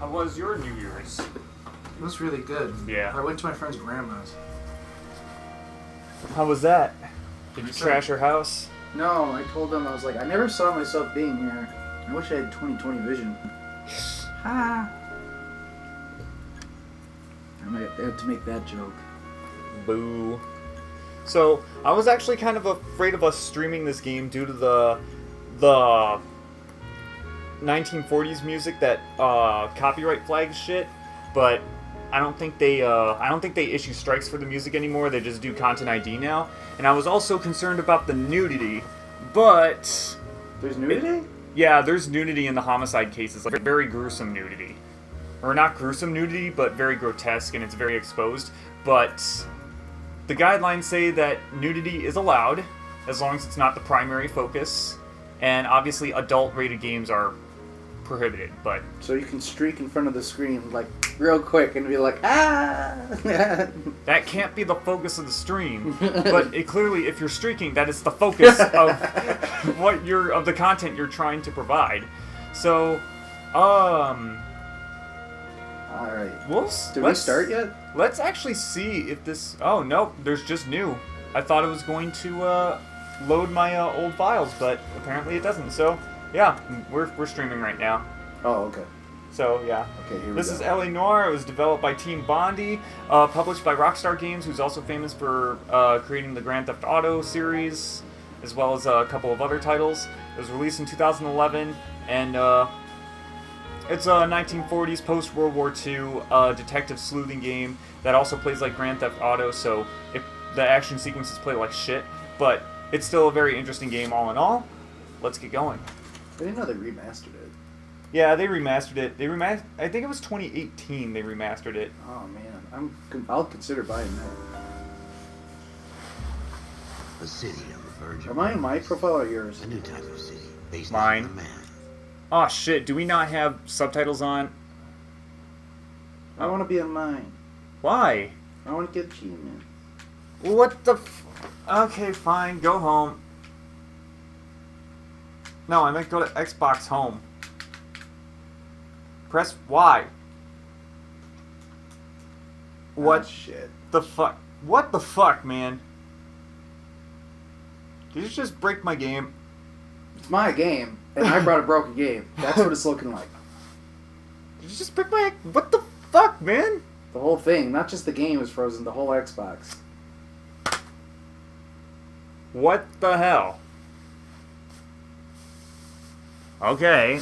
How was your New Year's? It was really good. Yeah. I went to my friend's grandma's. How was that? Did you trash her house? No, I told them, I was like, I never saw myself being here. I wish I had 20/20 vision. Ha! I might have to make that joke. Boo. So, I was actually kind of afraid of us streaming this game due to the 1940s music that copyright flags shit, but I don't think they issue strikes for the music anymore. They just do Content ID now. And I was also concerned about the nudity, but There's nudity? yeah, there's nudity in the homicide cases, like very gruesome nudity. Or not gruesome nudity, but very grotesque, and it's very exposed. But the guidelines say that nudity is allowed, as long as it's not the primary focus. And obviously adult-rated games are prohibited, but... So you can streak in front of the screen, like, real quick and be like, ah! That can't be the focus of the stream. But it clearly, if you're streaking, that is the focus of of the content you're trying to provide. So, Alright. Did we let's start yet? Let's actually see if this... Oh, nope, there's just new. I thought it was going to load my old files, but apparently it doesn't. So, yeah, we're streaming right now. Oh, okay. So, yeah. Okay, here we This go. is LA Noire. It was developed by Team Bondi, published by Rockstar Games, who's also famous for creating the Grand Theft Auto series, as well as a couple of other titles. It was released in 2011, and it's a 1940s post-World War II detective sleuthing game that also plays like Grand Theft Auto, so the action sequences play like shit, but it's still a very interesting game all in all. Let's get going. I didn't know they remastered it. Yeah, they remastered it. I think it was 2018 they remastered it. Oh man, I'll consider buying that. A city on the verge of Am I in my profile or yours? a new type of city based Mine. on a man. Oh shit, do we not have subtitles on? I want to be on mine. Why? I want to get achievement. What the Okay, fine, go home. No, I meant go to Xbox Home. Press Y. What Ah, shit. the fuck? What the fuck, man? Did you just break my game? It's my game, and I brought a broken game. That's what it's looking like. Did you just break my... What the fuck, man? The whole thing, not just the game is frozen, the whole Xbox. What the hell? Okay.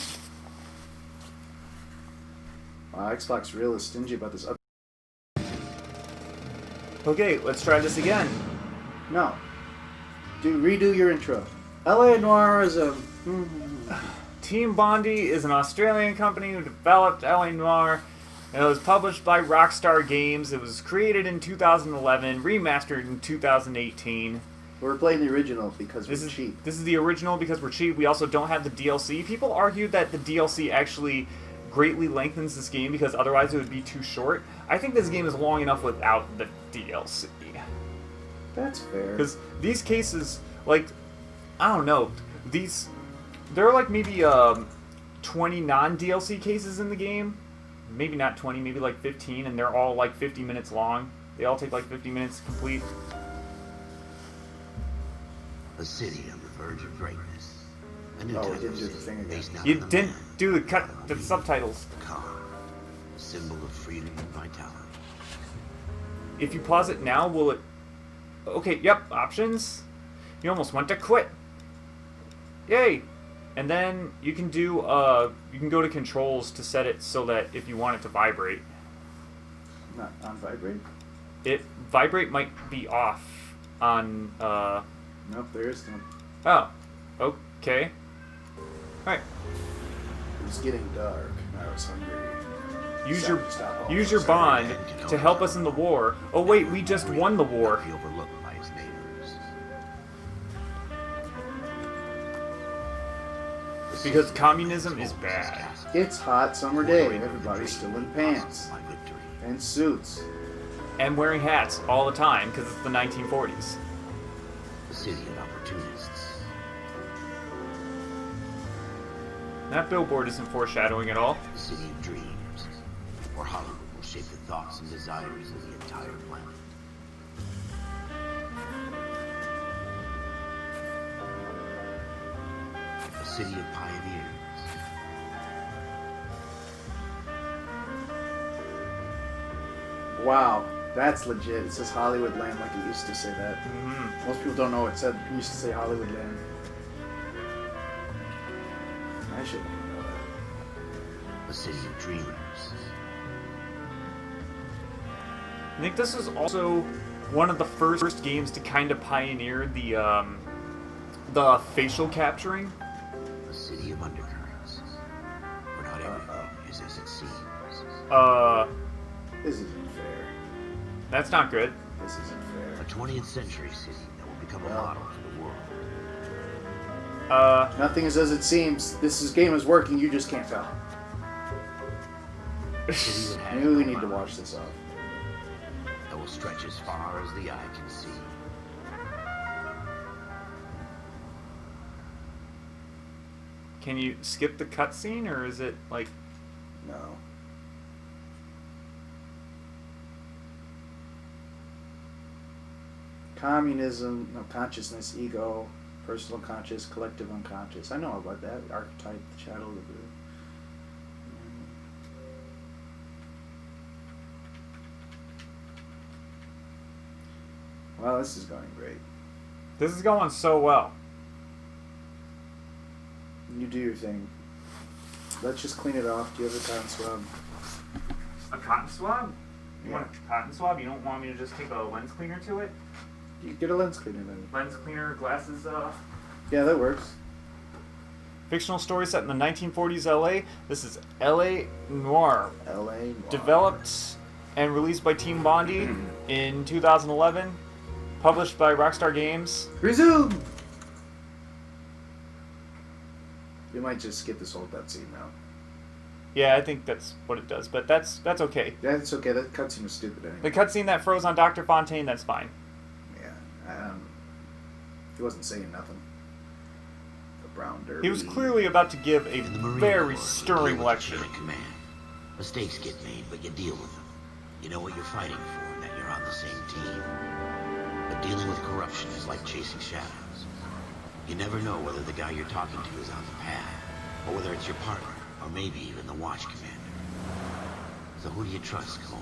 Wow, Xbox real is stingy about this. Okay, let's try this again. No. Redo your intro. LA Noire is a... Team Bondi is an Australian company who developed LA Noire. It was published by Rockstar Games. It was created in 2011, remastered in 2018. We're playing the original because we're cheap. This is the original because we're cheap. We also don't have the DLC. People argue that the DLC actually greatly lengthens this game because otherwise it would be too short. I think this game is long enough without the DLC. That's fair. Because these cases, like, I don't know, there are like maybe 20 non-DLC cases in the game. Maybe not 20, maybe like 15, and they're all like 50 minutes long. They all take like 50 minutes to complete. A city on the verge of greatness. A new Oh, we type didn't of do the city thing again. based on You a didn't man. do the subtitles. The car, a symbol of freedom and vitality. If you pause it now, will it... Okay, yep, options. You almost want to quit. Yay! And then you can do, you can go to controls to set it so that if you want it to vibrate. Not on vibrate? Vibrate might be off on, Nope, there is none. Oh, okay. Alright. It was getting dark. I was hungry. Use your bond to help us in the war. Oh wait, we just won the war. Not be overlooked by his neighbors. Because communism is bad. It's hot summer day. Everybody's still in pants. My victory. And suits. And wearing hats all the time because it's the 1940s. A city of opportunists. That billboard isn't foreshadowing at all. A city of dreams. shape the thoughts and desires of the entire planet. A city of pioneers. Wow, that's legit. It says Hollywoodland like it used to say that. Mm-hmm. Most people don't know it said. It used to say Hollywoodland. I shouldn't even know that. A city of dreamers. I think this was also one of the first games to kind of pioneer the facial capturing. A city of undercurrents. Where not everything is as it seems. This isn't fair. That's not good. This isn't A fair. 20th century city that will become a model for the world. Nothing is as it seems. Game is working. You just can't tell. A city that has Maybe we no need to boundaries, watch this off. that will stretch as far as the eye can see. Can you skip the cutscene, or is it like? No. Communism, no consciousness, ego, personal conscious, collective unconscious. I know about that. Archetype, the shadow of the blue. Well, this is going great. This is going so well. You do your thing. Let's just clean it off. Do you have a cotton swab? A cotton swab? You Yeah. want a cotton swab? You don't want me to just take a lens cleaner to it? You get a lens cleaner then. Lens cleaner, glasses. Yeah, that works. Fictional story set in the 1940s LA. This is LA Noire. L.A. Noire. Developed and released by Team Bondi in 2011. Published by Rockstar Games. Resume! We might just skip this whole cutscene now. Yeah, I think that's what it does, but that's okay. That's okay. That cutscene was stupid anyway. The cutscene that froze on Dr. Fontaine, that's fine. Yeah. He wasn't saying nothing. The brown derby. He was clearly about to give a In the Marine very Corps, you stirring deal with lecture. the chain of command. Mistakes get made, but you deal with them. You know what you're fighting for, and that you're on the same team. But dealing with corruption is like chasing shadows. You never know whether the guy you're talking to is on the path, or whether it's your partner, or maybe even the watch commander. So who do you trust, Cole?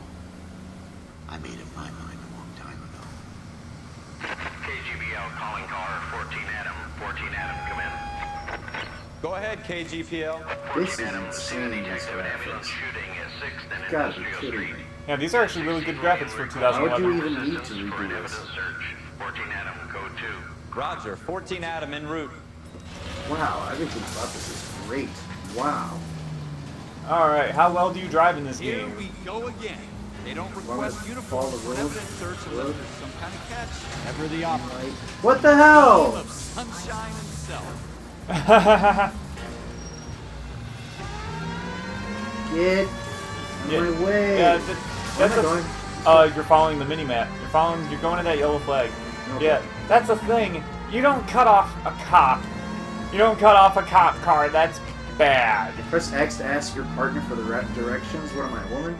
I made up my mind a long time ago. KGBL calling car 14 Adam. 14 Adam, come in. Go ahead, KGPL. This is Adam, insane. These detective and ambulance graphics. shooting at 6th and Gotta be Industrial kidding Street. me. Yeah, these are actually really good graphics for Why would you 2011. even need to Assistance for an redo evidence this? search. 14 Adam, code 2. Roger, 14 Adam en route. Wow, everything about this is great. Wow. Alright, how well do you drive in this Here game? we go again. They don't Wanna request follow uniforms the for road? evidence search unless Road? there's some kind of catch. Never the opposite. What the Full hell? of sunshine himself. Get on my way. Yeah, Where that's am I going? you're following the mini-map. You're going to that yellow flag. Okay. Yeah, that's a thing. You don't cut off a cop. You don't cut off a cop car. That's bad. Press X to ask your partner for the directions. What am I, a woman?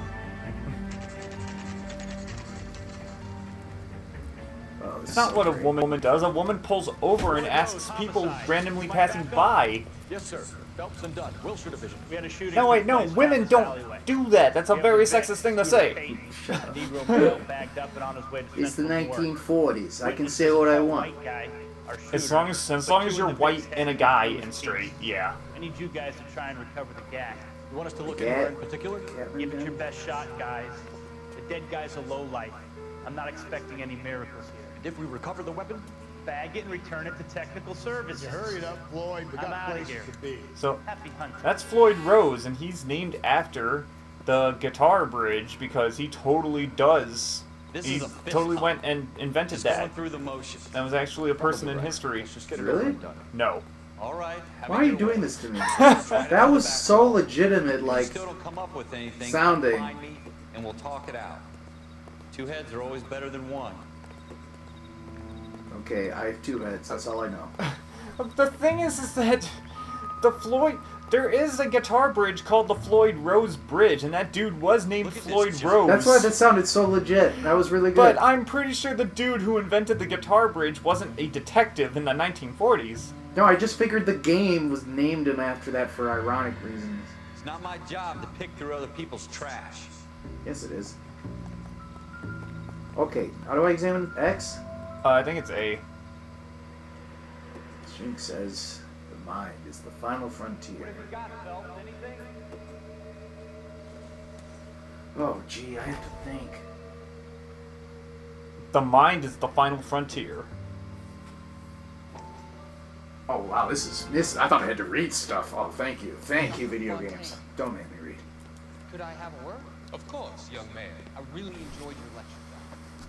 Oh, this It's is not so what a great. woman does. A woman pulls over and asks people randomly passing by. Yes, sir. Phelps and Dunn, Wilshire Division. We had a shooting. No, wait, take no. place Women down this don't alleyway. do that. That's a We have very a vet sexist thing to who was say. paid. Shut up. Negro male bagged up and on his way to It's the Central to work. 1940s. I can Witnesses say what I saw a want. white guy, our As shooter, long as put you're two in the white victim's and a head guy with and his straight, feet. yeah. I need you guys to try and recover the gas. You want us to look The anywhere gat? in particular? Give it your best shot, guys. The dead guy's a low life. I'm not expecting any miracles here. And if we recover the weapon? Bag it and return it to technical services. Hurry it up, Floyd. We I'm got outta places here. to be. So Happy hunting. that's Floyd Rose, and he's named after the guitar bridge because he totally does. This He is a fist totally pump. went and invented Just going that. through the motions. That was actually a person in history. Let's just get it Really? over and done. No. All right. have Why it are you your doing way. this to me? Try it That out was the back. so legitimate, If you like, still don't come up with anything, sounding. find me and we'll talk it out. Two heads are always better than one. okay, I have two heads. That's all I know. The thing is that the There is a guitar bridge called the Floyd Rose Bridge, and that dude was named Look at this, Floyd Jim. Rose. That's why that sounded so legit. That was really good. But I'm pretty sure the dude who invented the guitar bridge wasn't a detective in the 1940s. No, I just figured the game was named him after that for ironic reasons. It's not my job to pick through other people's trash. Yes, it is. Okay, how do I examine X? I think it's A. Shink says, the mind is the final frontier. What have you got, Phelps? Anything? Oh, gee, I have to think. The mind is the final frontier. Oh, wow, this is, I thought I had to read stuff. Oh, thank you. Thank you, video games. Don't make me read. Could I have a word? Of course, young man. I really enjoyed your lecture,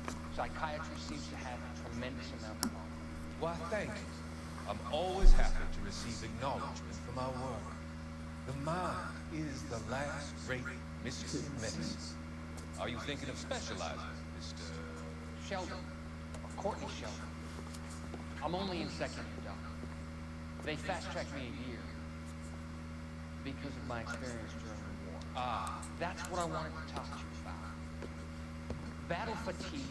Doc. Psychiatry seems to have a tremendous amount of knowledge. Why, thank you. I'm always happy to receive acknowledgement for my work. The mind is the last great mystery of medicine. Are you thinking of specializing, Mr. Sheldon. Or Courtney Sheldon. I'm only in second year, Doc. They fast-tracked me a year because of my experience during the war. Ah, That's what I wanted to talk to you about. Battle fatigue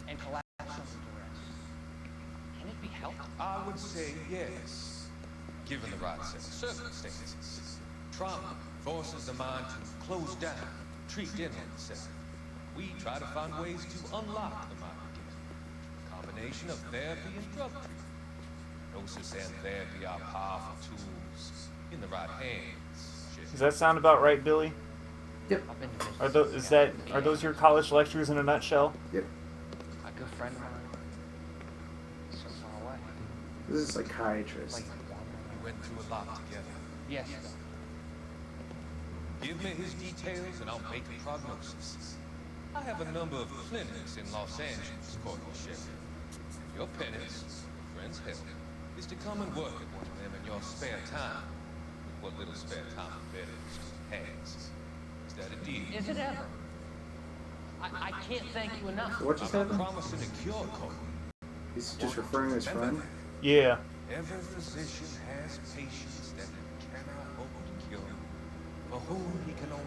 and collapse under duress. Can it be helped? I would say yes, given the right set of circumstances. Trauma forces the mind to close down, treat in on itself. We try to find ways to unlock the mind again. A combination of therapy and drug treatment. Hypnosis and therapy are powerful tools in the right hands. Does that sound about right, Billy? Yep. I've been to business. Are those your college lectures in a nutshell? Yep. A good friend of mine. So far away. This is a psychiatrist. Like, We went through a lot together. yes, Doc. Give me his details and I'll make a prognosis. I have a number of clinics in Los Angeles, Courtney Sheriff. Your penance, your friend's help, is to come and work at one of them in your spare time. With what little spare time the veterans has. Is that a deal? Is it ever? I can't thank you enough. What just I'm not happened? promising a cure, Courtney. He's just referring to his friend. Yeah. Every physician has patients that he cannot hope to cure, for whom he can only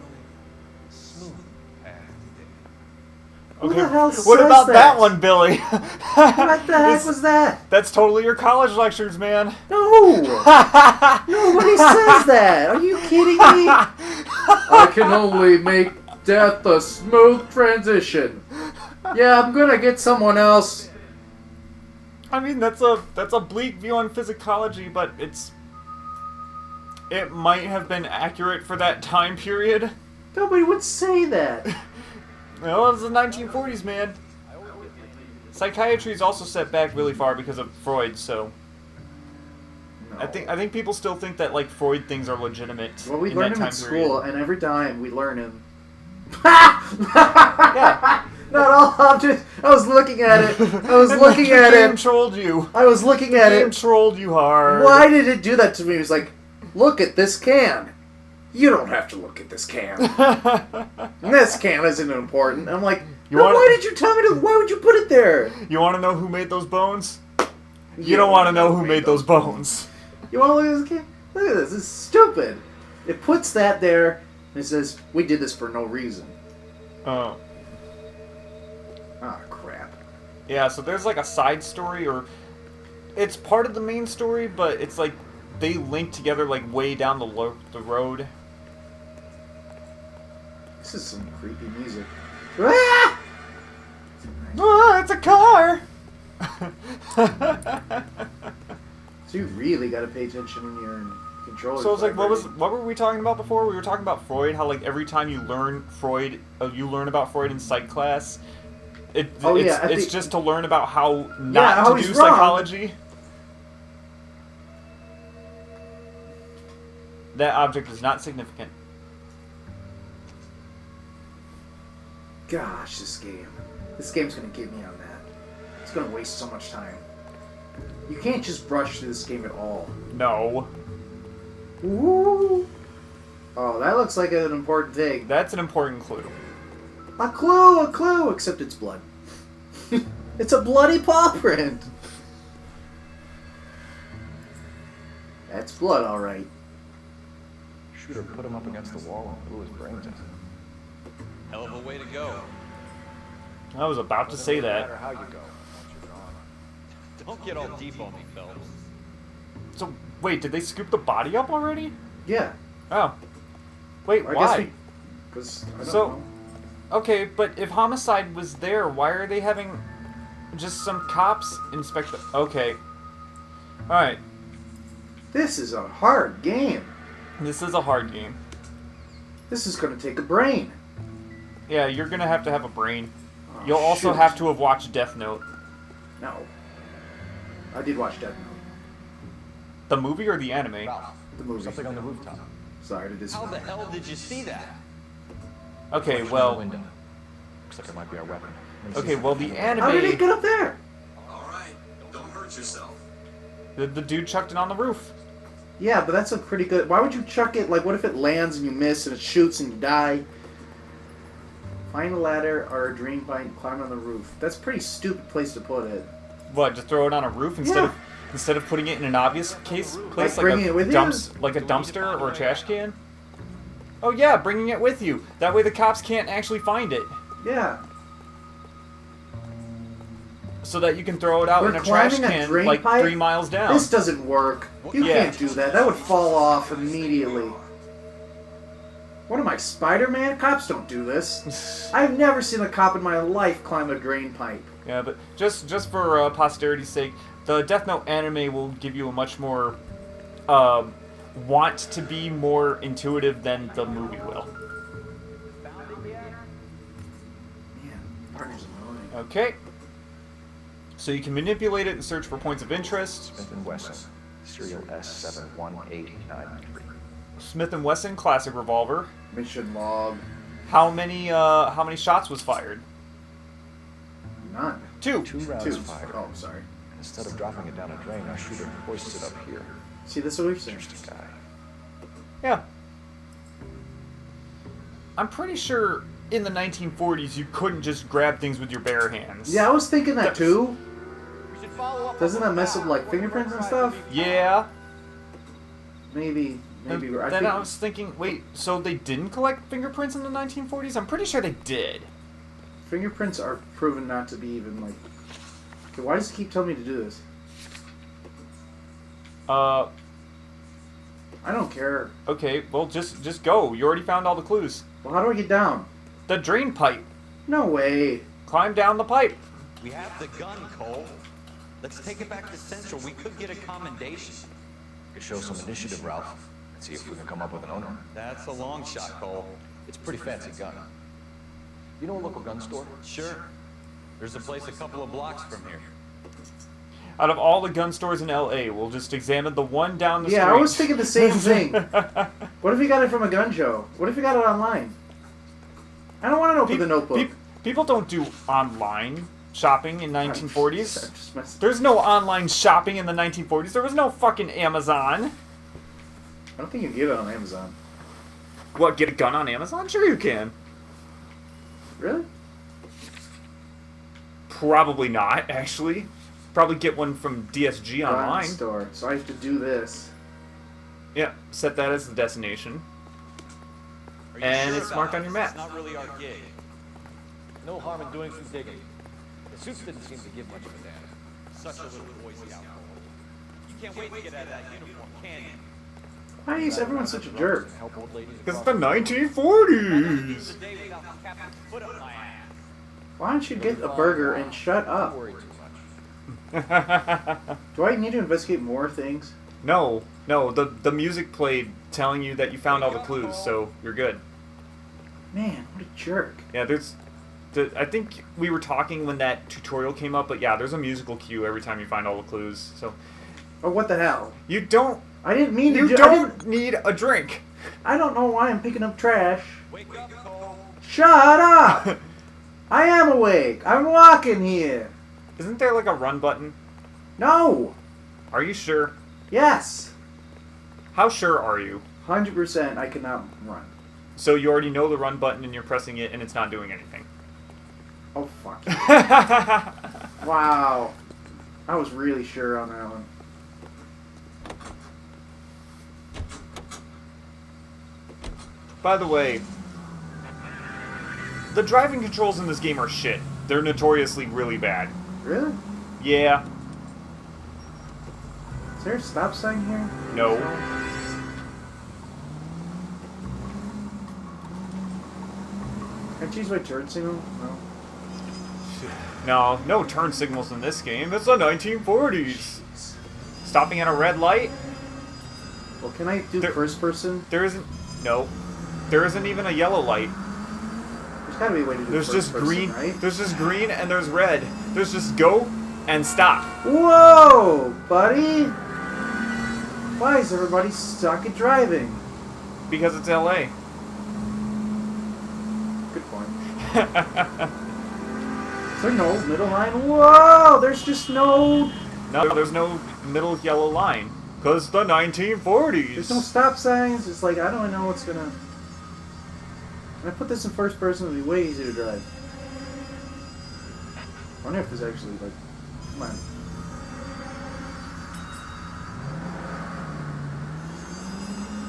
smooth the path to death. Who the hell says What about that that? one, Billy? What the heck was that? That's totally your college lectures, man. No! Nobody says that! Are you kidding me? I can only make death a smooth transition. Yeah, I'm gonna get someone else. I mean, that's a bleak view on physicology, but it might have been accurate for that time period. Nobody would say that. Well, it was the 1940s, man. Psychiatry is also set back really far because of Freud, so No. I think people still think that like Freud things are legitimate. Well, we in learn that him in time period. school, and every time we learn him. Yeah. Not all objects. I was looking at it. I was And looking the at game it. trolled you. I was looking at The game it. trolled you hard. Why did it do that to me? It was like, look at this can. You don't have to look at this can. This can isn't important. I'm like, You no, wanna- why did you tell me to? Why would you put it there? You want to know who made those bones? You don't want to know who made those bones. You want to look at this can? Look at this. This is stupid. It puts that there and it says, we did this for no reason. Oh. Ah, crap. Yeah, so there's like a side story, or it's part of the main story, but it's like they link together like way down the road. This is some creepy music. Ah! Ah, it's a car! So you really got to pay attention when you're in control. So it's like, what were we talking about before? We were talking about Freud, how like every time you learn Freud, you learn about Freud in psych class. It's just to learn about how not how to he's do wrong. psychology. That object is not significant. Gosh, this game. This game's gonna get me on that. It's gonna waste so much time. You can't just brush through this game at all. No. Ooh. Oh, that looks like an important thing. That's an important clue. A clue, except it's blood. It's a bloody paw print. That's blood, alright. Shooter put him up against the wall and blew his brains out. Hell of a way to go. I was about to say No that. matter how you go, once you're gone. Don't get all deep on me, Phelps. So, wait, did they scoop the body up already? Yeah. Oh. Wait, I why? Because I don't So- know. Okay, but if homicide was there, why are they having just some cops inspect the... Okay. Alright. This is a hard game. This is a hard game. This is going to take a brain. Yeah, you're gonna have to have a brain. Oh, You'll also shoot. have to have watched Death Note. No. I did watch Death Note. The movie or the anime? Ralph, The movie. something on the rooftop. Sorry to How disappoint. the hell did you see that? Okay, From the well... window. Looks like it might be our weapon. Okay, well the How did it anime... get up there? Alright, don't hurt yourself. The dude chucked it on the roof. Yeah, but that's a pretty good... Why would you chuck it? Like, what if it lands and you miss and it shoots and you die? Find a ladder or a drain pipe and climb on the roof. That's a pretty stupid place to put it. What, just throw it on a roof instead Yeah. of putting it in an obvious place bringing it with you? like a dumpster or a trash can? Oh yeah, bringing it with you. That way the cops can't actually find it. Yeah. So that you can throw it out We're in a trash climbing a can drain like pipe? 3 miles down. This doesn't work. You Yeah. can't do that. That would fall off immediately. What am I, Spider-Man? Cops don't do this. I've never seen a cop in my life climb a drain pipe. Yeah, but just for posterity's sake, the Death Note anime will give you a much more want to be more intuitive than the movie will. Man, partner's annoying. Okay. So you can manipulate it and search for points of interest. Smith & Wesson, serial S71893. Smith & Wesson classic revolver. Mission log. How many shots was fired? None. 2. 2 rounds Two. fired. Oh, I'm sorry. Instead of dropping it down a drain, our shooter hoists it up here. See, this is what we're saying. Interesting guy. Yeah. I'm pretty sure in the 1940s you couldn't just grab things with your bare hands. Yeah, I was thinking that too. We should follow up. Doesn't that mess up like fingerprints and stuff? Yeah. Maybe. Then I I think. was thinking, wait, so they didn't collect fingerprints in the 1940s? I'm pretty sure they did. Fingerprints are proven not to be even like. Okay, why does it keep telling me to do this? I don't care. Okay, well, just go. You already found all the clues. Well, how do I get down? The drain pipe. No way. Climb down the pipe. We have the gun, Cole. Let's take it back to Central. We could get a commendation. Could show some initiative, Ralph. And see if we can come up with an owner. That's a long shot, Cole. It's a pretty fancy gun. You know a local gun store? Sure. There's a place a couple of blocks from here. Out of all the gun stores in LA, we'll just examine the one down the street. Yeah, I was thinking the same thing. What if he got it from a gun show? What if he got it online? I don't want to open the notebook. People don't do online shopping in 1940s. Just mess- There's no online shopping in the 1940s. There was no fucking Amazon. I don't think you can get it on Amazon. What, get a gun on Amazon? Sure you can. Really? Probably not, actually. Probably get one from DSG Gun online. store. So I have to do this. Yeah, set that as the destination. Are you And sure it's about marked it? on your map. It's not really our gig. No harm in doing some digging. The suits didn't seem to give much of a damn. Such a little Boy Scout, Cole. You can't wait to get out of that uniform, can you? Why is everyone such a jerk? Help old ladies Because it's across the I 1940s. never a day without Captain Foot up my ass. Why don't you get a burger and shut Don't up? worry too much. Do I need to investigate more things? No, the music played telling you that you found all the clues, so you're good. Man, what a jerk. Yeah, I think we were talking when that tutorial came up, but yeah, there's a musical cue every time you find all the clues. So Oh, what the hell? you don't I didn't mean to you do don't need a drink. I don't know why I'm picking up trash. Wake up, Cole. Shut up! I am awake. I'm walking here. Isn't there like a run button? No. Are you sure? Yes. How sure are you? 100% I cannot run. So you already know the run button and you're pressing it and it's not doing anything. Oh, fuck. Wow. I was really sure on that one. By the way, the driving controls in this game are shit. They're notoriously really bad. Really? Yeah. Is there a stop sign here? No. Can I choose my turn signal? No. No turn signals in this game. It's the 1940s. Stopping at a red light? Well, can I do first person? There isn't. No. There isn't even a yellow light. There's gotta be a way to do There's first just person, green. right? There's just green and there's red. There's just go and stop. Whoa, buddy! Why is everybody stuck at driving? Because it's LA. Good point. Is there no middle line? Whoa! There's just no... No, there's no middle yellow line. Because the 1940s. There's no stop signs. It's like, I don't know what's gonna... When I put this in first person, it'll be way easier to drive. I wonder if there's actually, like... Come on.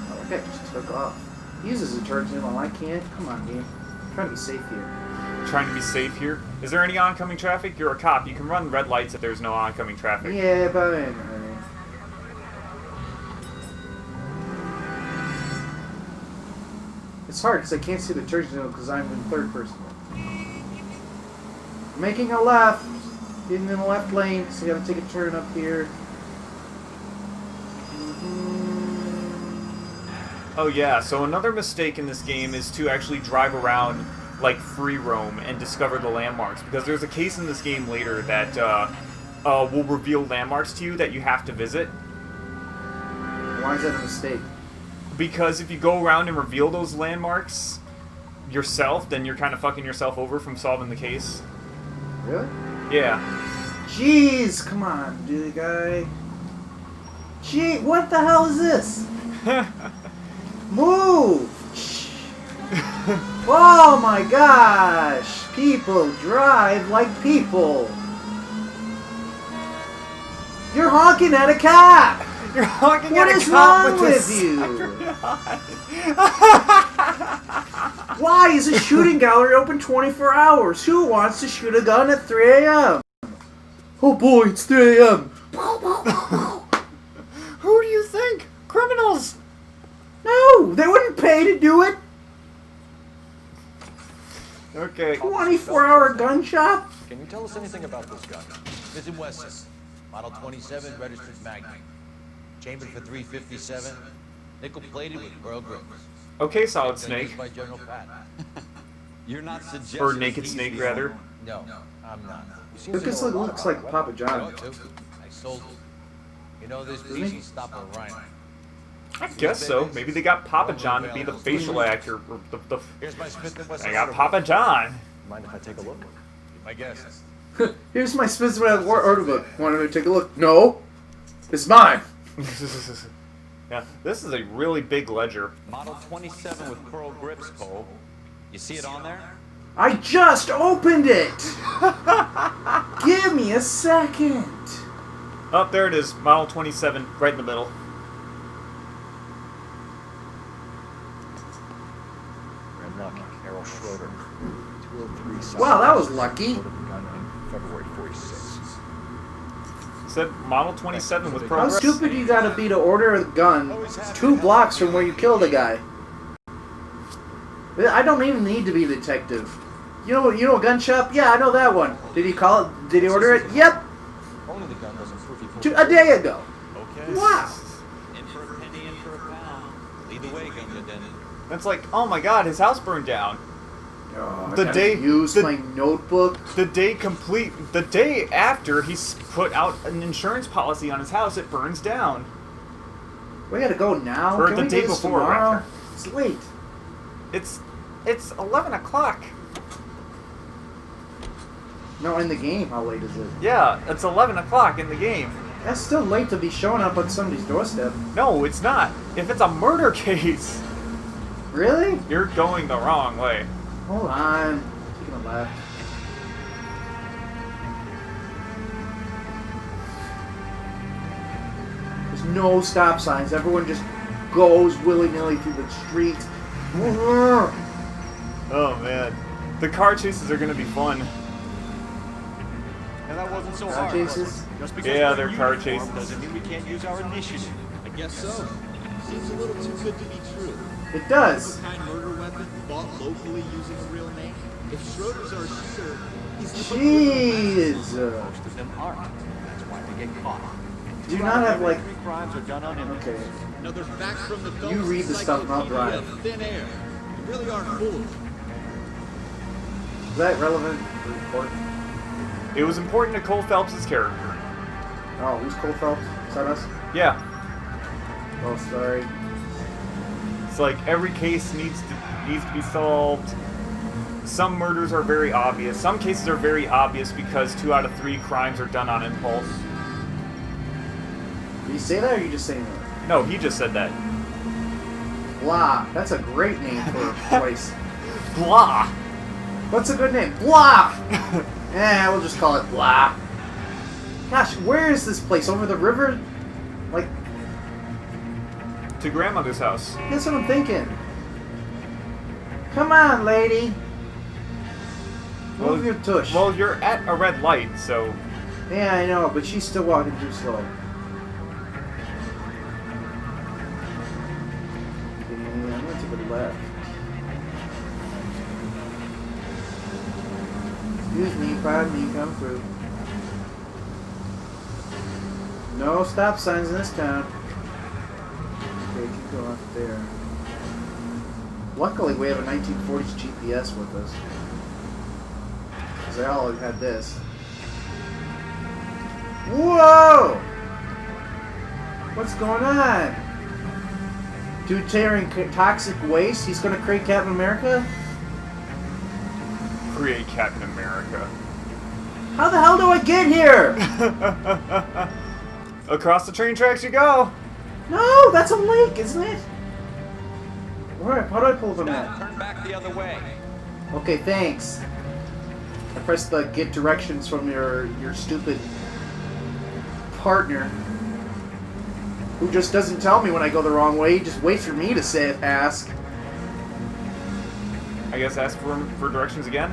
Oh, that guy just took off. He uses a turn signal, I can't. Come on, game. I'm trying to be safe here. Trying to be safe here. Is there any oncoming traffic? You're a cop. You can run red lights if there's no oncoming traffic. Yeah, but... It's hard because I can't see the turn signal because I'm in third person. Making a left. Getting in the left lane, so you gotta take a turn up here. Oh yeah, so another mistake in this game is to actually drive around like free roam and discover the landmarks, because there's a case in this game later that will reveal landmarks to you that you have to visit. Why is that a mistake? Because if you go around and reveal those landmarks yourself, then you're kind of fucking yourself over from solving the case. Really? Yeah. Jeez, come on, dude, guy. Gee, what the hell is this? Move! Oh my gosh! People drive like people. You're honking at a cop. You're honking What at a is cop wrong with with a you? siren. Why is a shooting gallery open 24 hours? Who wants to shoot a gun at 3 a.m.? Oh boy, it's 3 a.m. Who do you think? Criminals! No, they wouldn't pay to do it. Okay. 24-hour gun shop? Can you tell us anything about this gun? Smith & Wesson, Model 27, registered Magnum. Chambered for .357, nickel-plated with pearl grips. Okay, Solid Been Snake. used by General Patton. You're not suggesting... Or Naked Snake, rather. No, I'm not. This looks like Papa I John. ought to. I sold it. You know, this Doesn't he? species stop a rhino. I guess so. Maybe they got Papa John to be the facial actor. Or the Here's my Smith & Wesson. I got Papa John. Mind if I take a look? My guess. Here's my Smith & Wesson order book. Want me to take a look? No. It's mine. Yeah, this is a really big ledger. Model 27 with pearl grips, Cole. You see it on there? I just opened it. Give me a second. Oh, there it is. Model 27, right in the middle. Red Luck, Errol Schroeder, 203 South. Wow, that was lucky. Ordered the gun in February 46. Said Model 27 with How progress. stupid you gotta be to order a gun 2 blocks from where you killed a guy? I don't even need to be a detective. You know a gun shop? Yeah, I know that one. Did he call it? Did he order it? Yep. Only the gun doesn't prove A day ago. Okay. Wow. In for a penny, in for a pound. Lead the way, Gunga Den. That's like, oh my god, his house burned down. Oh, The day- use the- my notebook. The day after he's put out an insurance policy on his house, it burns down. We gotta go now. Or Can the we day do this before, tomorrow? rather. It's late. It's 11 o'clock. No, in the game, how late is it? Yeah, it's 11 o'clock in the game. That's still late to be showing up on somebody's doorstep. No, it's not. If it's a murder case, Really? you're going the wrong way. Hold on. Taking a left. There's no stop signs. Everyone just goes willy-nilly through the street. Oh man, the car chases are gonna be fun. And that wasn't so Car hard. chases? Just because Yeah, we're they're in car uniform chases. doesn't mean we can't use our initiative. I guess so. Seems a little too good to be true. It does. Kind murder weapon bought locally using a real name. If Schroeder's our shooter, he's the Jeez. Most of them aren't. That's why they get caught. Do you not have like? 3 crimes are done on impulse. Okay. Another fact from the You read the stuff, not encyclopedia drive. of Thin air. You really are fools. Is that relevant or important? It was important to Cole Phelps' character. Oh, who's Cole Phelps? Is that us? Yeah, Oh, sorry. it's like every case needs to be solved. Some murders are very obvious. Some cases are very obvious because 2 out of 3 crimes are done on impulse. Did you say that or are you just saying that? No, he just said that. Blah. That's a great name for a place. Blah. What's a good name? Blah! We'll just call it Blah. Gosh, where is this place? Over the river? Like, To grandmother's house. that's what I'm thinking. Come on, lady. Move your tush. Well, you're at a red light, so Yeah, I know, but she's still walking too slow. Okay, I'm gonna take a left. Excuse me, pardon me, come through. No stop signs in this town. Okay, keep going up there. Luckily, we have a 1940s GPS with us. Because they all had this. Whoa! What's going on? Dude tearing toxic waste? He's gonna create Captain America? create Captain America. How the hell do I get here? Across the train tracks you go! No, that's a lake, isn't it? Alright, how do I pull the map? Turn back the other way. Okay, thanks. I pressed the get directions from your stupid partner, who just doesn't tell me when I go the wrong way. He just waits for me to ask. I guess ask for directions again?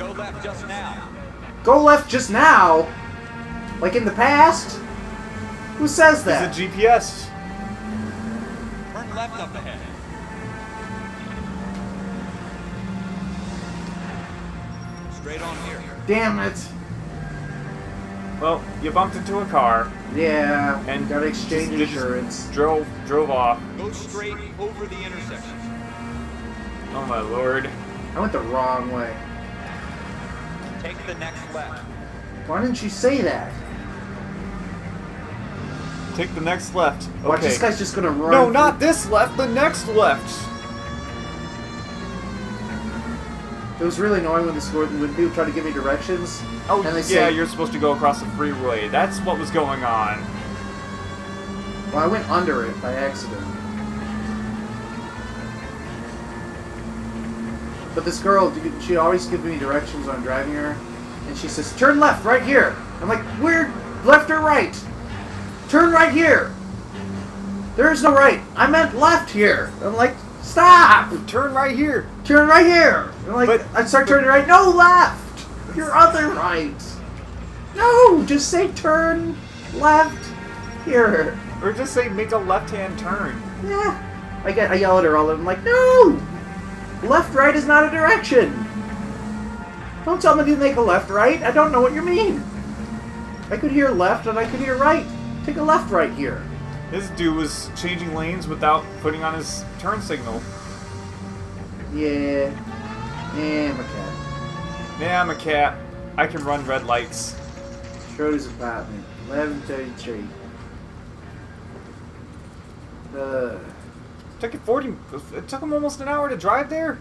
Go left just now. Go left just now? Like in the past? Who says that? It's a GPS. Turn left up ahead. Straight on here. Damn it. Well, you bumped into a car. Yeah, And gotta exchange just insurance. Drove off. Go straight over the intersection. Oh my lord. I went the wrong way. Take the next left. Why didn't you say that? Take the next left. Okay. Watch, this guy's just gonna run. No, not this left, the next left. It was really annoying when people try to give me directions. Oh, and they yeah, say, you're supposed to go across the freeway. That's what was going on. well, I went under it by accident. But this girl, she always gives me directions when I'm driving her, and she says, turn left, right here. I'm like, where? Left or right? Turn right here. There is no right. I meant left here. I'm like, stop. Turn right here. Turn right here. I'm like, I start turning right. No, left. Your other right. No, just say turn left here. Or just say make a left-hand turn. Yeah. I yell at her all of them like, no! Left, right is not a direction. Don't tell me to make a left, right. I don't know what you mean. I could hear left and I could hear right. Take a left, right here. This dude was changing lanes without putting on his turn signal. Yeah. Yeah, I'm a cat. Yeah, I'm a cat. I can run red lights. Schroeder's apartment. 1133. It took him almost an hour to drive there.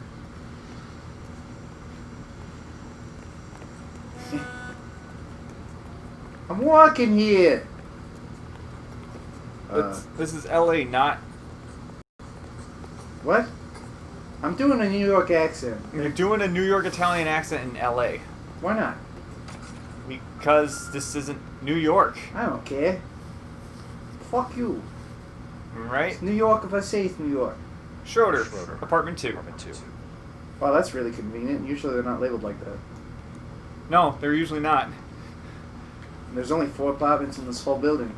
I'm walking here. This is LA, not... What? I'm doing a New York accent. You're doing a New York Italian accent in LA. Why not? Because this isn't New York. I don't care. Fuck you. Right? It's New York if I say it's New York. Schroeder, apartment 2. Apartment 2. Wow, that's really convenient. Usually they're not labeled like that. No, they're usually not. And there's only 4 apartments in this whole building.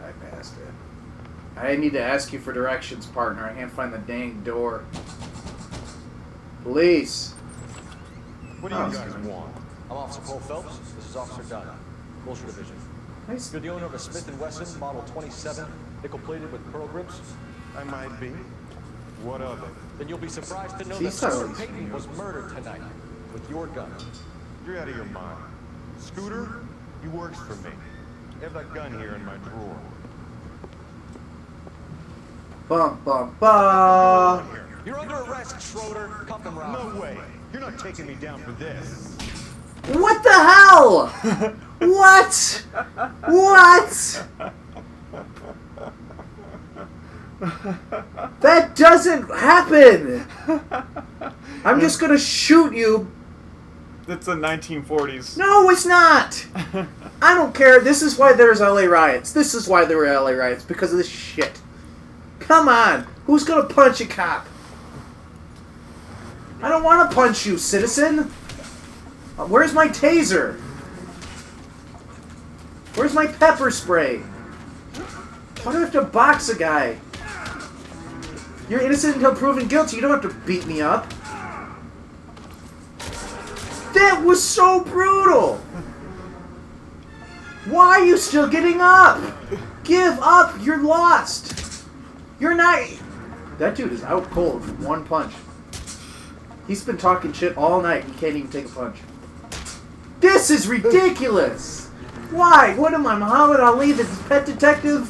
I passed it. I need to ask you for directions, partner. I can't find the dang door. Police. What do you guys want? I'm Officer Cole Phelps. This is Officer Dunn. Bullshit Division. Nice. You're the owner of a Smith & Wesson Model 27, nickel-plated with pearl grips? I might be. What of it? Then you'll be surprised to know She's that totally Scooter Payton was murdered tonight with your gun. You're out of your mind. Scooter, he works for me. I have that gun here in my drawer. Bum, bum, bum. You're under arrest, Schroeder. Cuff him, Ralph. No way. You're not taking me down for this. What the hell? What? What? That doesn't happen. I'm just gonna shoot you. It's the 1940s. No, it's not. I don't care. This is why there's LA riots. This is why there were LA riots. Because of this shit. Come on. Who's gonna punch a cop? I don't want to punch you, citizen. Where's my taser? Where's my pepper spray? Why do I have to box a guy? You're innocent until proven guilty. You don't have to beat me up. That was so brutal. Why are you still getting up? Give up. You're lost. You're not... That dude is out cold from one punch. He's been talking shit all night. He can't even take a punch. This is ridiculous. Why? What am I, Muhammad Ali, the pet detective?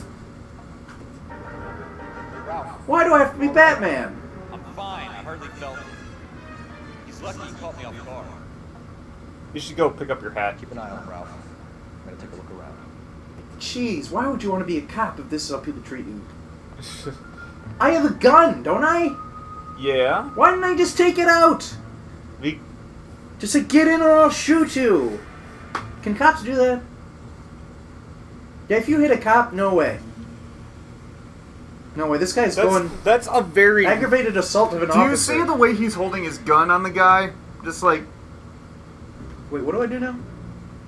Why do I have to be Batman? I'm fine. I hardly felt it. He's lucky he caught me off guard. You should go pick up your hat. Keep an eye on Ralph. I'm gonna take a look around. Jeez, why would you want to be a cop if this is how people treat you? I have a gun, don't I? Yeah. Why didn't I just take it out? Just say, get in or I'll shoot you. Can cops do that? Yeah, if you hit a cop, no way. No way, this guy's going... That's a very... Aggravated assault of an officer. Do you see the way he's holding his gun on the guy? Just like... Wait, what do I do now?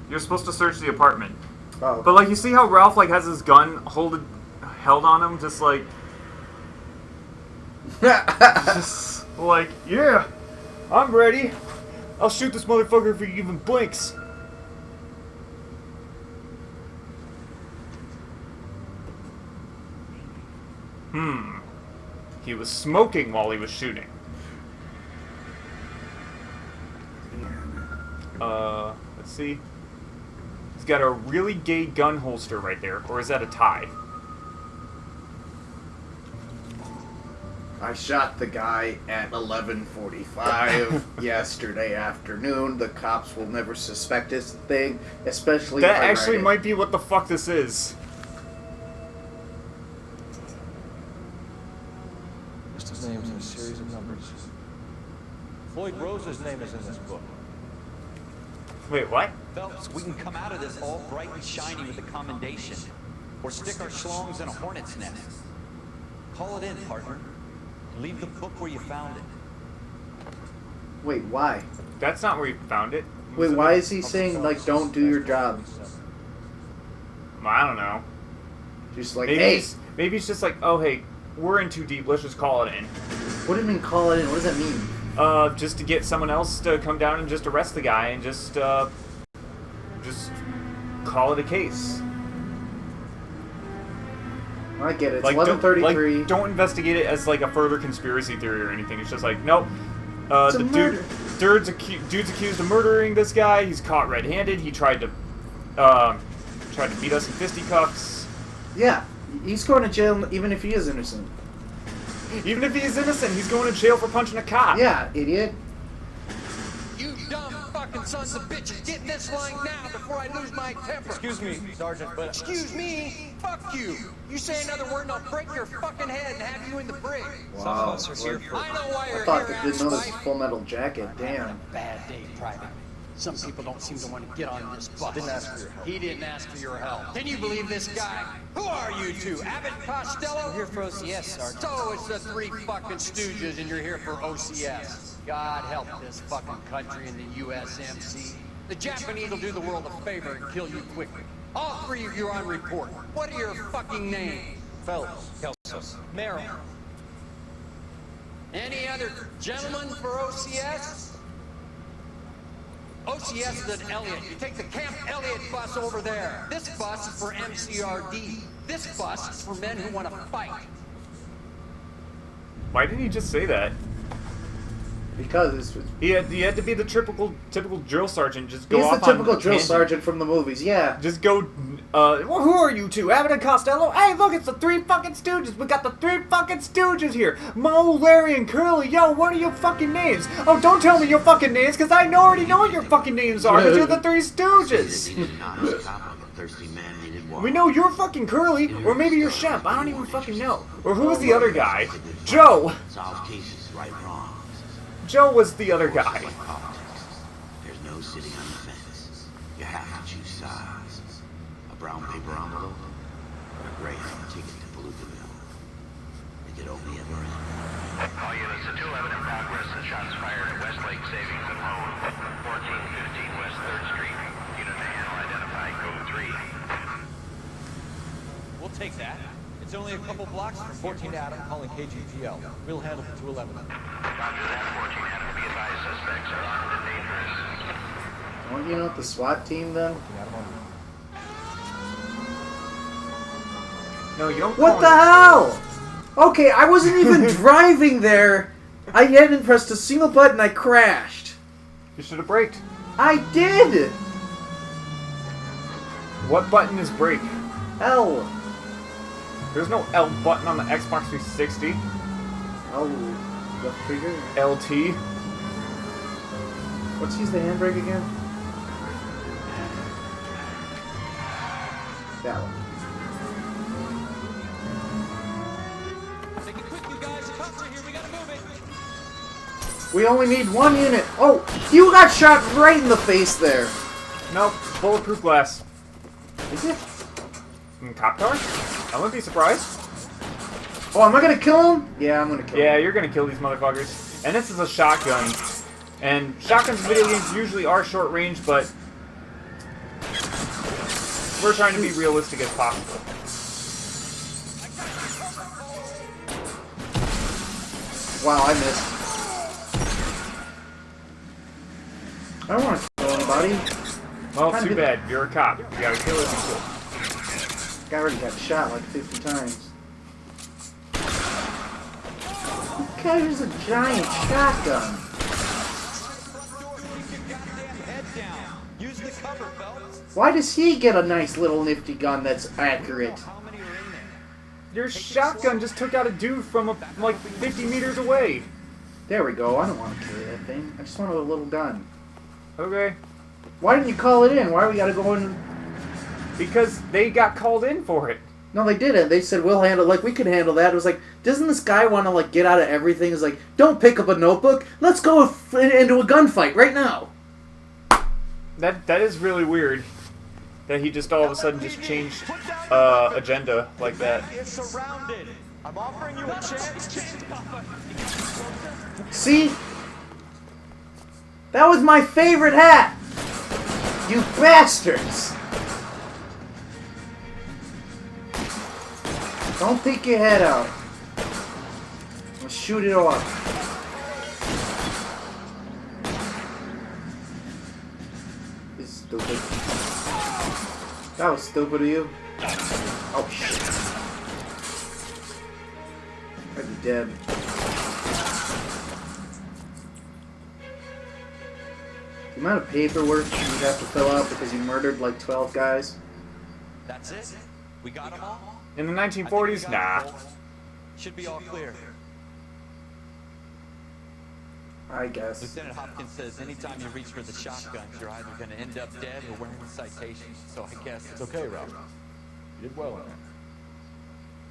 You're supposed to search the apartment. Oh. But like, you see how Ralph like has his gun held on him? Just like... just like, yeah, I'm ready. I'll shoot this motherfucker if he even blinks. He was smoking while he was shooting. Let's see. He's got a really gay gun holster right there. Or is that a tie? I shot the guy at 11:45 yesterday afternoon. The cops will never suspect this thing, especially that if I actually write it. might be what the fuck this is. List his names in a series of numbers. Floyd Rose's name is in this book. Wait, what? Phelps, we can come out of this all bright and shiny with a commendation. Or stick our schlongs in a hornet's nest. Call it in, partner. Leave the book where you found it. Wait, why? That's not where you found it. Wait, why is he saying, like, don't do your job? I don't know. Just like, Maybe hey! maybe it's just like, oh, hey, we're in too deep, let's just call it in. What do you mean call it in? What does that mean? Just to get someone else to come down and just arrest the guy and just call it a case. I get it. It's Like, 11:33. don't investigate it as like a further conspiracy theory or anything. It's just like, nope. It's a The murder. dude's accused of murdering this guy. He's caught red-handed. He tried to beat us in fisticuffs. Yeah, he's going to jail even if he is innocent. Even if he is innocent, he's going to jail for punching a cop. Yeah, idiot. You dumb fuck! fucking sons of bitches. Get in this line now before I lose my temper. Excuse me, Sergeant, but... Excuse me? Fuck you. You say another word and I'll break your fucking head and have you in the brig. Wow. I know why I you're thought here, they didn't know this asswipe. Full Metal Jacket. Damn. Bad day, Private. Some people don't seem to want to get on this bus. Didn't ask for your help. He didn't ask for your help. Can you believe this guy? Who are you two? Abbott Costello? We're here for OCS, Sergeant. So it's the three fucking stooges and you're here for OCS. God help this fucking country and the USMC. The Japanese will do the world a favor and kill you quickly. All three of you are on report. What are your fucking names? Phelps. Kelso. Merrill. Any other gentlemen for OCS? OCS is at Elliott. You take the Camp Elliott bus over there. This bus is for MCRD. This bus is for men who want to fight. Why didn't he just say that? Because He had to be the typical drill sergeant. Just go he's off the typical on drill tangent. sergeant from the movies, yeah. Just go, well, who are you two? Abbott and Costello? Hey, look, it's the three fucking stooges. We got the three fucking stooges here. Mo, Larry, and Curly. Yo, what are your fucking names? Oh, don't tell me your fucking names, because I already know what your fucking names are, because you're the three stooges. They needed an honest cop like a thirsty man needed water. We know you're fucking Curly, or maybe you're Shep. I don't even fucking know. Or who was the other guy? Joe. Solve cases, right wrongs. Joe was the other guy. Like politics. There's no sitting on the fence. You have to choose sides. A brown paper envelope or a Greyhound ticket to Palookaville. It could only ever end. All units, a 211 in progress and shots fired at Westlake Savings and Loan, 1415 West 3rd Street. Unit to handle identified code 3. We'll take that. It's only a couple blocks from 14 Adam calling KGPL. We'll handle the 211. Roger that, 14 Adam. Be advised, suspects are armed and dangerous. Aren't you not the SWAT team then? No, you don't. What the hell? Okay, I wasn't even driving there. I hadn't pressed a single button. I crashed. You should have braked. I did. What button is brake? L. There's no L button on the Xbox 360. L. Left trigger. LT. Let's use the handbrake again. That one. Take it quick, you guys. Cops are here. We gotta move it. We only need one unit. Oh, you got shot right in the face there. Nope, bulletproof glass. Is it? Cop car? I wouldn't be surprised. Oh, am I gonna kill him? Yeah, I'm gonna kill him. Yeah, you're gonna kill these motherfuckers. And this is a shotgun. And shotguns in video games usually are short range, but we're trying to be realistic as possible. Wow, I missed. I don't want to kill anybody. Well, Kinda too good. bad. You're a cop. You gotta kill as you kill. Guy already got shot like 50 times. Who carries a giant shotgun? Use the cover, Phelps. Why does he get a nice little nifty gun that's accurate? How many are in there? Your shotgun just took out a dude from like 50 meters away. There we go. I don't want to carry that thing. I just want a little gun. Okay. Why didn't you call it in? Why we gotta go in? Because they got called in for it. No, they didn't. They said we'll handle. Like we could handle that. It was like, doesn't this guy want to like get out of everything? It's like, don't pick up a notebook. Let's go into a gunfight right now. That is really weird. That he just all of a sudden just changed agenda like that. It's surrounded. I'm offering you a chance. See? That was my favorite hat. You bastards. Don't peek your head out. I'll shoot it off. This is stupid. That was stupid of you. Oh shit. I'd be dead. The amount of paperwork you have to fill out because you murdered like 12 guys. That's it? We got them all? In the 1940s, nah. Should be all clear. I guess. Lieutenant Hopkins says anytime you reach for the shotguns, you're either going to end up dead or wearing a citation. So I guess It's okay, Ralph. You did well in there.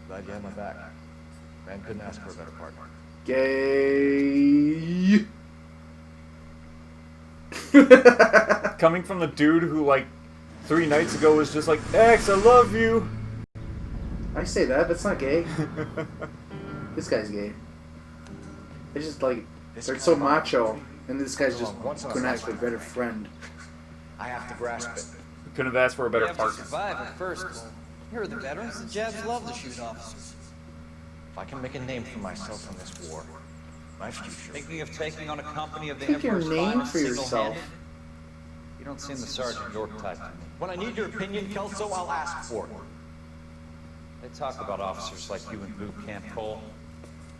Glad you had my back. Man couldn't ask for a better partner. Gay. Coming from the dude who, like, 3 nights ago was just like, X, I love you. I say that, but it's not gay. This guy's gay. It's just like, they're so macho, and this guy's just couldn't ask for a better friend. I have to grasp it. Couldn't have asked for a better You have to partner. survive at first. Here are the veterans. The Jabs love to shoot officers. If I can make a name for myself in this war, life's too short. Thinking of taking on a company of the Pick your Emperor's name finest for yourself. single-handed? You don't seem the Sergeant York type to me. When I need your opinion, Kelso, I'll ask for it. They talk about officers like you in boot camp, Cole.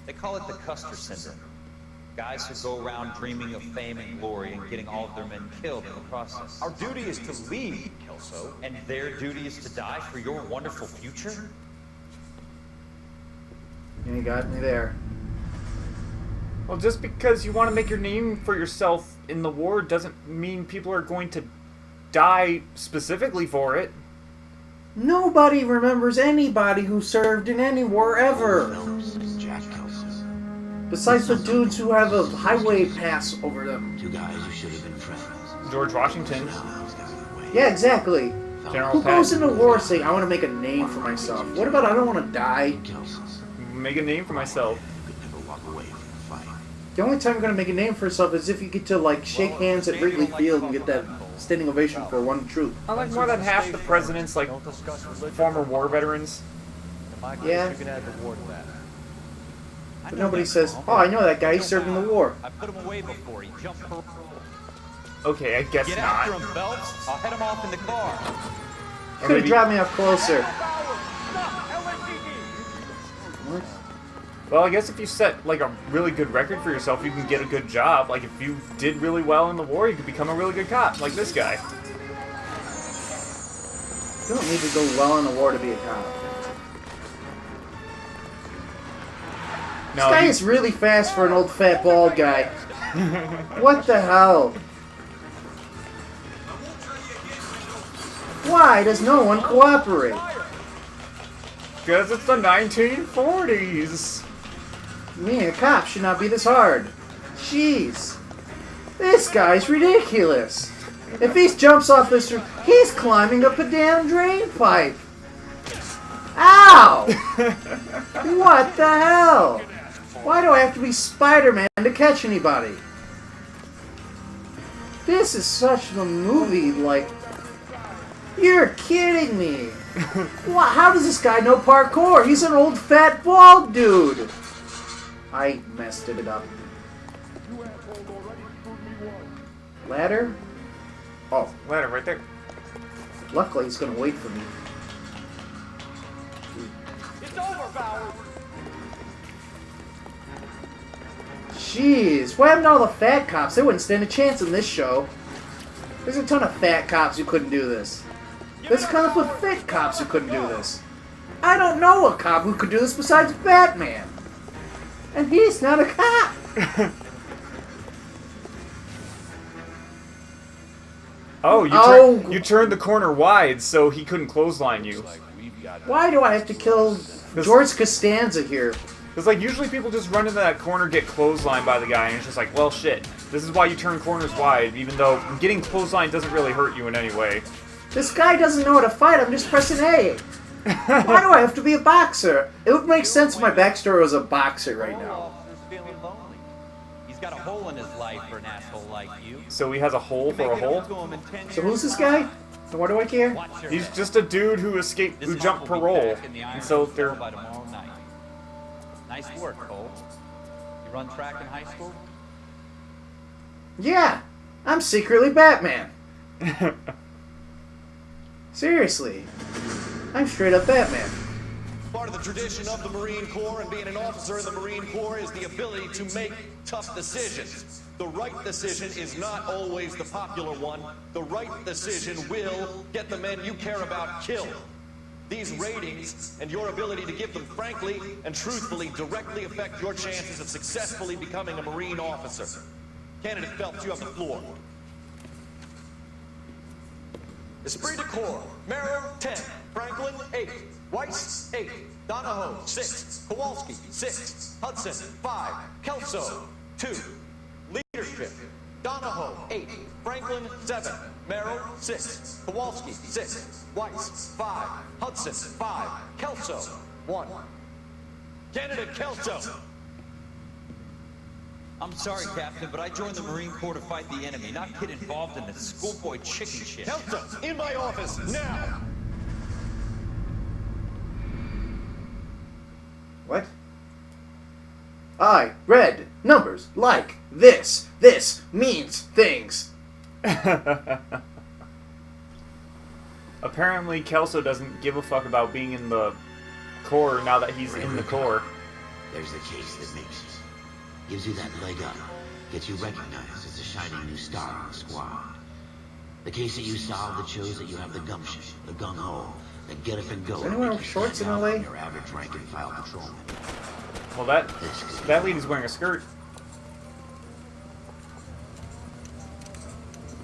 They call it the Custer syndrome. Guys who go around dreaming of fame and glory and getting all of their men killed in the process. Our duty is to lead, Kelso. And their duty is to die for your wonderful future? You got me there. Well, just because you want to make your name for yourself in the war doesn't mean people are going to die specifically for it. Nobody remembers anybody who served in any war ever. Phelps and Jack Kelso. Besides the dudes who have a highway pass over them. 2 guys who should have been friends. George Washington, Allies got in the way. Yeah, exactly. General Who goes Patton. into war saying, I want to make a name for myself? What about I don't want to die? Kelson's. Make a name for myself. You could never walk away from the fight. The only time you're going to make a name for yourself is if you get to, like, shake hands at Wrigley Field and get that standing ovation for one troop. I like more than half the presidents, like, Don't discuss religion. former war veterans. In my case, Yeah. you can add the war to that. But nobody says, oh, I know that guy, he served in the war. I put him away before he jumped for... Okay, I guess Get not. after him, Phelps. I'll head him off in the car. Or Could have maybe- dropped me off closer. What? Well, I guess if you set, like, a really good record for yourself, you can get a good job. Like, if you did really well in the war, you could become a really good cop, like this guy. You don't need to go well in the war to be a cop. No, This guy he- is really fast for an old fat bald guy. What the hell? Why does no one cooperate? Because it's the 1940s. Me, a cop, should not be this hard. Jeez. This guy's ridiculous. If he jumps off this roof, he's climbing up a damn drain pipe. Ow! What the hell? Why do I have to be Spider-Man to catch anybody? This is such a movie, like... You're kidding me. How does this guy know parkour? He's an old fat bald dude. I messed it up. Ladder? Oh, Ladder right there. luckily he's gonna wait for me. It's over, Bowers. Jeez, what happened to all the fat cops? They wouldn't stand a chance in this show. There's a ton of fat cops who couldn't do this. There's a ton of fit cops who couldn't do this. I don't know a cop who could do this besides Batman. And he's not a cop. Oh, you turned the corner wide, so he couldn't clothesline you. Why do I have to kill George Costanza here? Because, like, usually people just run into that corner, get clotheslined by the guy, and it's just like, well, shit. This is why you turn corners wide, even though getting clothesline doesn't really hurt you in any way. This guy doesn't know how to fight. I'm just pressing A. Why do I have to be a boxer? It would make sense if my backstory was a boxer right now. Officer's feeling lonely. He's got a hole in his life for an asshole like you. So he has a hole for a Make it up hole? to him in 10 So years' who's this time. guy? And why do I care? Watch your He's head. just a dude who escaped, This who help jumped will be parole. back in the Iron And so Store they're... by tomorrow night. Nice work, Cole. You run track in high school? Yeah, I'm secretly Batman. Seriously, I'm straight up Batman. Part of the tradition of the Marine Corps and being an officer in the Marine Corps is the ability to make tough decisions. The right decision is not always the popular one. The right decision will get the men you care about killed. These ratings and your ability to give them frankly and truthfully directly affect your chances of successfully becoming a Marine officer. Candidate Phelps, you have the floor. Esprit de Corps, Merrill, 10. Franklin, 8. Weiss, 8. Donahoe, 6. Kowalski, 6. Hudson, 5. Kelso, 2. Leadership, Donahoe, 8. Franklin, 7. Merrill, 6. Kowalski, 6. Weiss, 5. Hudson, 5. Kelso, 1. Candidate Kelso. I'm sorry, Captain, but I joined the Marine Corps to fight the enemy, not get involved in this schoolboy chicken shit. Kelso, in my office, now! What? I read numbers like this. This means things. Apparently, Kelso doesn't give a fuck about being in the Corps now that he's in the Corps. There's the case that makes you. Gives you that leg up. Gets you recognized as a shining new star on the squad. The case that you solved that shows that you have the gumption, the gung-ho, the get up and go. Does anyone wear shorts in LA? Your average rank and file patrolman. Well, that lady's wearing a skirt.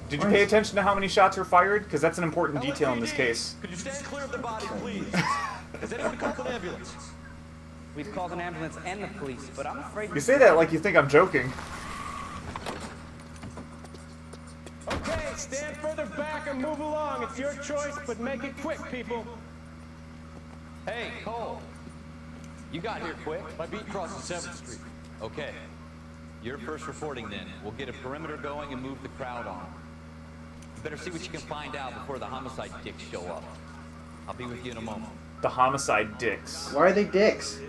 Did you pay attention to how many shots were fired? Because that's an important detail in this case. Could you stand clear of the body, please? Has anyone called an ambulance? We've called an ambulance and the police, but I'm afraid... You say that like you think I'm joking. Okay, stand further back and move along. It's your choice, but make it quick, people. Hey, Cole. You got here quick. My beat crosses 7th Street. Okay. You're first reporting then. We'll get a perimeter going and move the crowd on. You better see what you can find out before the homicide dicks show up. I'll be with you in a moment. The homicide dicks. Why are they dicks?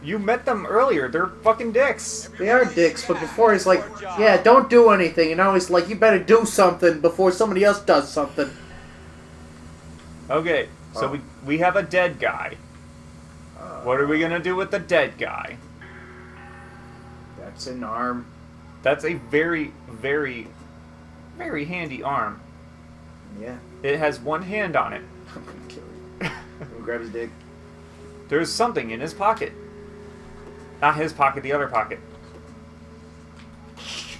You met them earlier. They're fucking dicks. They are dicks, but before he's like, yeah, don't do anything. And now he's like, you better do something before somebody else does something. Okay, so we have a dead guy. What are we gonna do with the dead guy? That's an arm. That's a very, very, very handy arm. Yeah. It has one hand on it. I'm gonna kill you. I'm gonna grab his dick. There's something in his pocket. Not his pocket, the other pocket.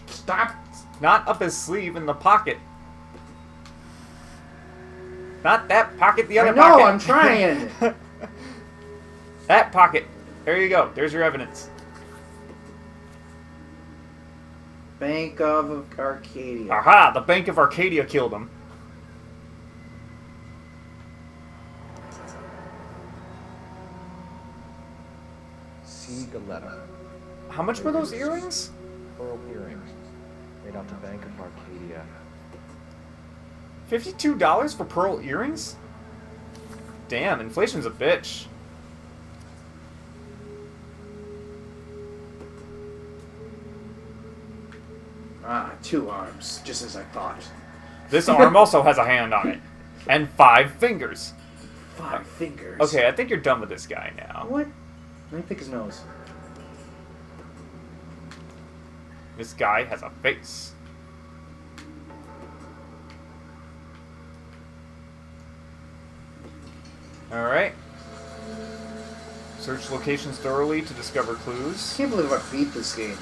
Stop! Not up his sleeve, in the pocket. Not that pocket, the other pocket. No, I'm trying! That pocket. There you go. There's your evidence. Bank of Arcadia. Aha! The Bank of Arcadia killed him. C. Galetta. How much were those earrings? Pearl earrings. Made out to Bank of Arcadia. $52 for pearl earrings? Damn, inflation's a bitch. Ah, 2 arms, just as I thought. This arm also has a hand on it. And 5 fingers. 5 fingers? Okay, I think you're done with this guy now. What? Let me pick his nose. This guy has a face. Alright. Search locations thoroughly to discover clues. I can't believe I beat this game.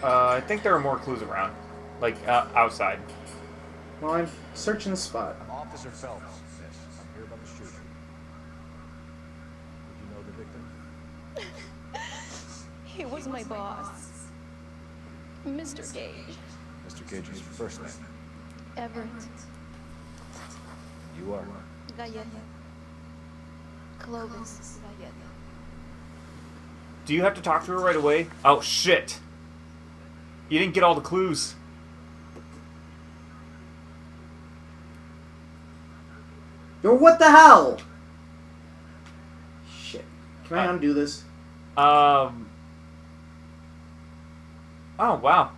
I think there are more clues around. Like, outside. Well, I'm searching the spot. Officer Phelps, miss. I'm here about the shooting. Did you know the victim? He was my boss. Mr. Gage. Mr. Gage was your first name. Everett. You are? Galleta. Clovis Galleta. Do you have to talk to her right away? Oh, shit. You didn't get all the clues. Yo, what the hell? Shit. Can I undo this? Oh, wow.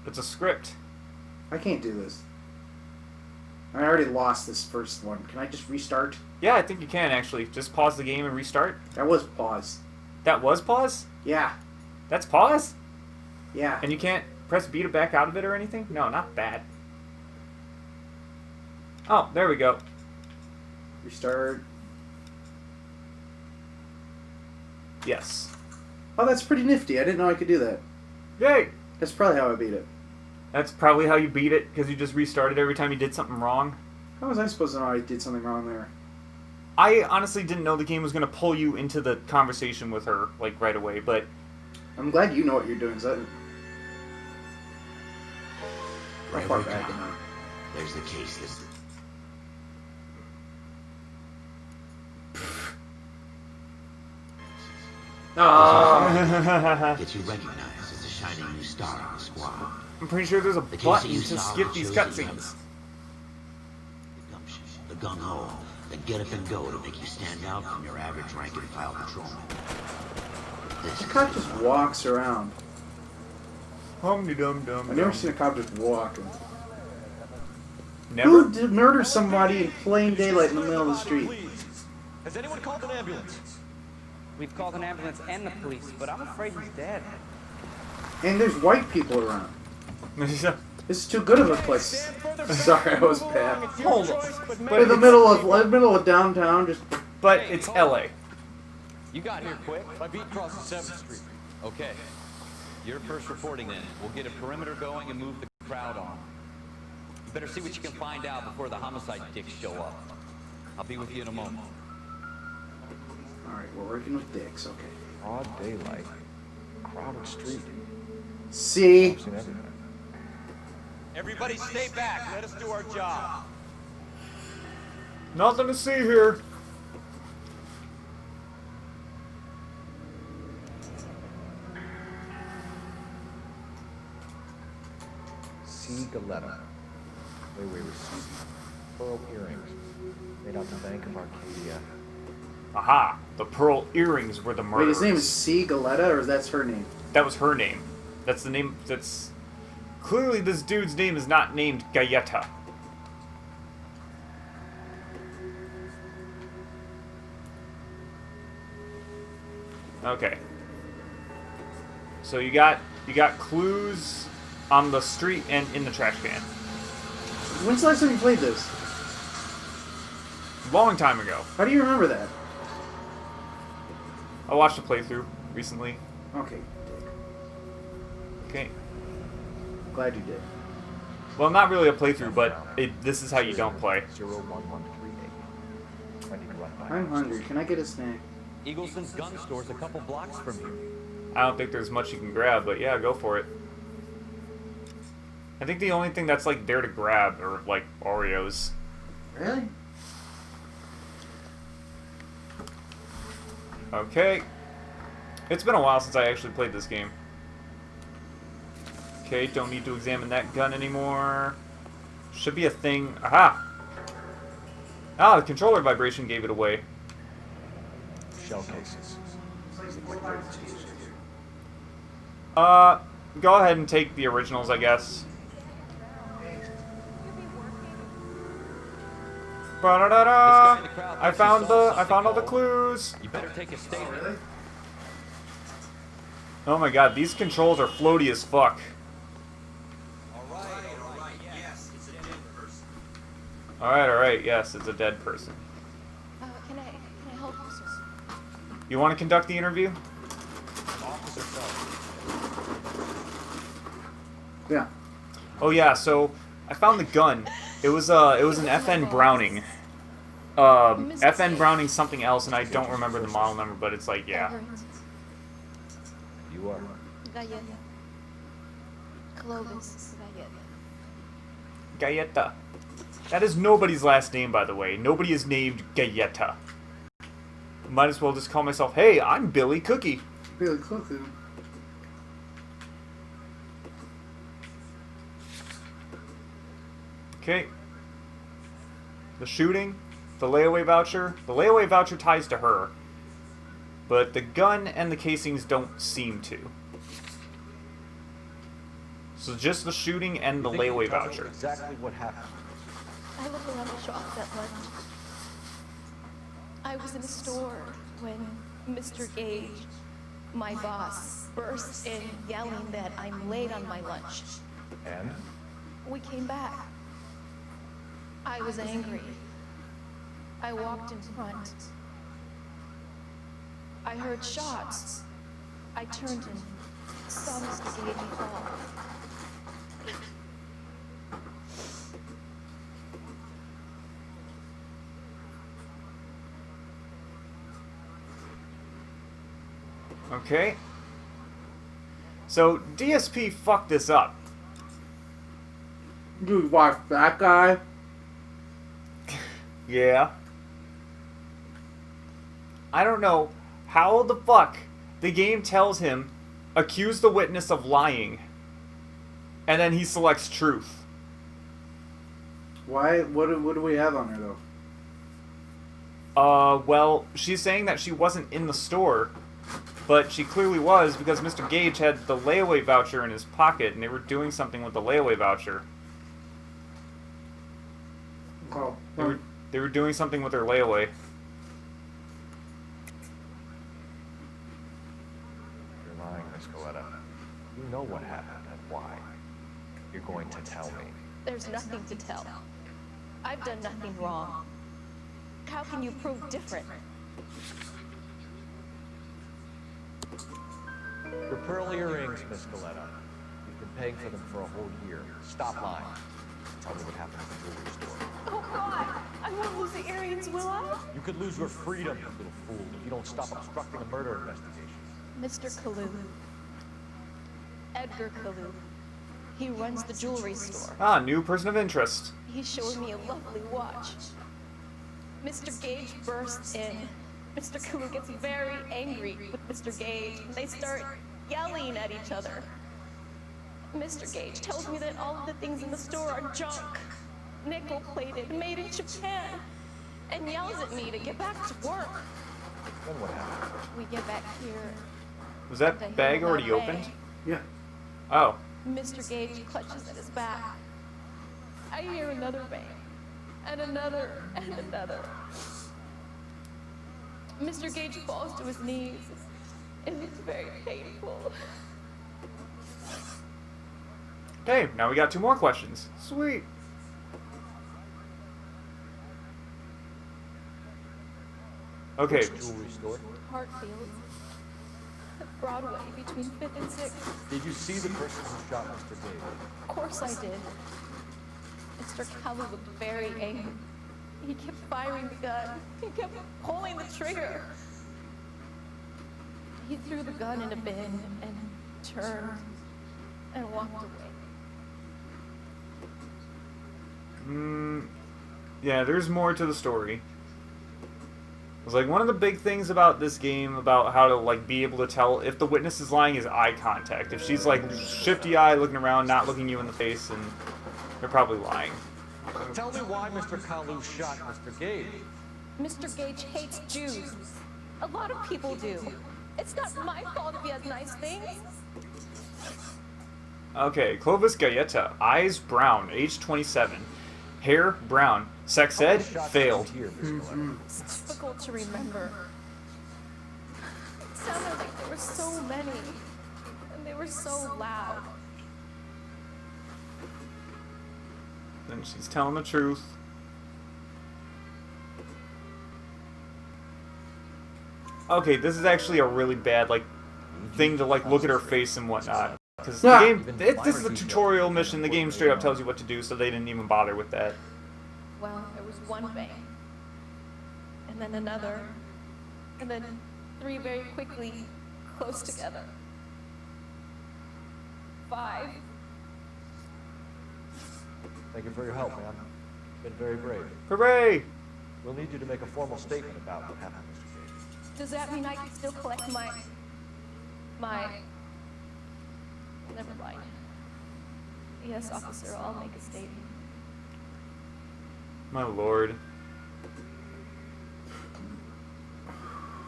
It's a script. I can't do this. I already lost this first one. Can I just restart? Yeah, I think you can, actually. Just pause the game and restart. That was pause. That was pause? Yeah. That's pause? Yeah. And you can't press B to back out of it or anything? No, not that. Oh, there we go. Restart. Yes. Oh, that's pretty nifty. I didn't know I could do that. Yay! That's probably how I beat it. That's probably how you beat it, because you just restarted every time you did something wrong. How was I supposed to know I did something wrong there? I honestly didn't know the game was going to pull you into the conversation with her, like, right away, but... I'm glad you know what you're doing, so how far Every back time, am I? there's the case listed. Oh. Gets you recognized as a shining new star on the squad. I'm pretty sure there's a The case button that you to solved skip these shows you cutscenes. The gumption, the gung-ho, the get up and go to make you stand out from your average rank and file patrolman. The cop just walks around. Hum-de-dum-dum. I've never seen a cop just walking. Never? Who did murder somebody in plain daylight in the middle of the street? Has anyone called an ambulance? We've called an ambulance and the police, but I'm afraid he's dead. And there's white people around. This is too good of a place. Sorry, I was bad. Hold on. But in the middle of downtown, just. But it's LA. You got here quick. My beat crosses 7th Street. Okay. Your first reporting in. We'll get a perimeter going and move the crowd on. You better see what you can find out before the homicide dicks show up. I'll be with you in a moment. Alright, we're working with dicks, okay. Broad daylight. Crowded street. See? I've seen everything. Everybody stay back. Let us do our job. Nothing to see here. C. Galetta. Layaway receipt. Pearl earrings. Made out the Bank of Arcadia. Aha! The pearl earrings were the murderers. Wait, his name is C. Galetta, or that's her name? That was her name. That's the name. That's clearly this dude's name is not named Galletta. Okay. So you got clues on the street and in the trash can. When's the last time you played this? Long time ago. How do you remember that? I watched a playthrough recently. Okay. Okay. Glad you did. Well, not really a playthrough, but this is how you don't play. 01138. I need to run by. I'm hungry. Can I get a snack? Eagleson's gun store's a couple blocks from here. I don't think there's much you can grab, but yeah, go for it. I think the only thing that's like there to grab are like Oreos. Really? Okay. It's been a while since I actually played this game. Okay, don't need to examine that gun anymore. Should be a thing. Aha! Ah, the controller vibration gave it away. Shell cases. These look like great teas. Go ahead and take the originals, I guess. Ba-da-da-da! I found all the clues. You better take a statement. Oh my god, these controls are floaty as fuck. Alright, yes, it's a dead person. Can I help you, sir? You want to conduct the interview? Yeah. Oh yeah, so I found the gun. It was an FN Browning. FN Browning something else, and I don't remember the model number, but it's like, yeah. You are. Galleta. Clovis Galleta. Galleta. That is nobody's last name, by the way. Nobody is named Galleta. Might as well just call myself, hey, I'm Billy Cookie. Billy Cookie. Okay. The shooting, the layaway voucher. The layaway voucher ties to her. But the gun and the casings don't seem to. So just the shooting and the layaway voucher. Exactly what happened. I was the one who shot that lunch. I was in a store when Mr. Gage, my boss, burst in yelling that I'm late on my lunch. And? We came back. I was angry. I walked in front. I heard shots. I turned and saw Mr. Gage fall. Okay. So, DSP fucked this up. You watch that guy? Yeah. I don't know how the fuck the game tells him accuse the witness of lying, and then he selects truth. Why? What do we have on her though? Well, she's saying that she wasn't in the store, but she clearly was because Mr. Gage had the layaway voucher in his pocket, and they were doing something with the layaway voucher. Oh, They were doing something with her layaway. You're lying, Miss Goleta. You know what happened and why. You're going to tell me. There's nothing to tell. I've done nothing wrong. How can you prove different? Your pearl earrings, Miss Goleta. You've been paying for them for a whole year. Stop lying. Tell me what happened at the jewelry store. Oh God! I won't lose the earrings, will I? You could lose your freedom, you little fool, if you don't stop obstructing a murder investigation. Mr. Kalu. Edgar Kalu. He runs the jewelry store. Ah, new person of interest. He showed me a lovely watch. Mr. Gage bursts in. Mr. Kalu gets very angry with Mr. Gage, and they start yelling at each other. Mr. Gage tells me that all of the things in the store are junk, nickel-plated, made in Japan, and yells at me to get back to work. Then what happened? We get back here. Was that bag already opened? Yeah. Oh. Mr. Gage clutches at his back. I hear another bang, and another, and another. Mr. Gage falls to his knees. It is very painful. Okay, now we got 2 more questions. Sweet. Okay. Which jewelry store? Hartfield. Broadway, between 5th and 6th. Did you see the person who shot Mr. Gage? Of course I did. Mr. Kalu looked very angry. He kept firing the gun. He kept pulling the trigger. He threw the gun in a bin and turned and walked away. Yeah, there's more to the story. It's like one of the big things about this game about how to like be able to tell if the witness is lying is eye contact. If she's like shifty eye looking around, not looking you in the face, and they're probably lying. Tell me why Mr. Kalu shot Mr. Gage. Mr. Gage hates Jews. A lot of people do. It's not my fault if he has nice things. Okay, Clovis Galletta, eyes brown, age 27, hair brown, sex ed failed. It's difficult to remember. It sounded like there were so many, and they were so loud. Then she's telling the truth. Okay, this is actually a really bad like thing to like look at her face and whatnot. Because the game, this is a tutorial mission. The game straight up tells you what to do, so they didn't even bother with that. Well, there was one bang, and then another, and then 3 very quickly, close together. 5. Thank you for your help, man. Been very brave. Hooray! We'll need you to make a formal statement about what happened, Mr. Gage. Does that mean I can still collect my... Never mind. Yes, officer, I'll make a statement. My lord.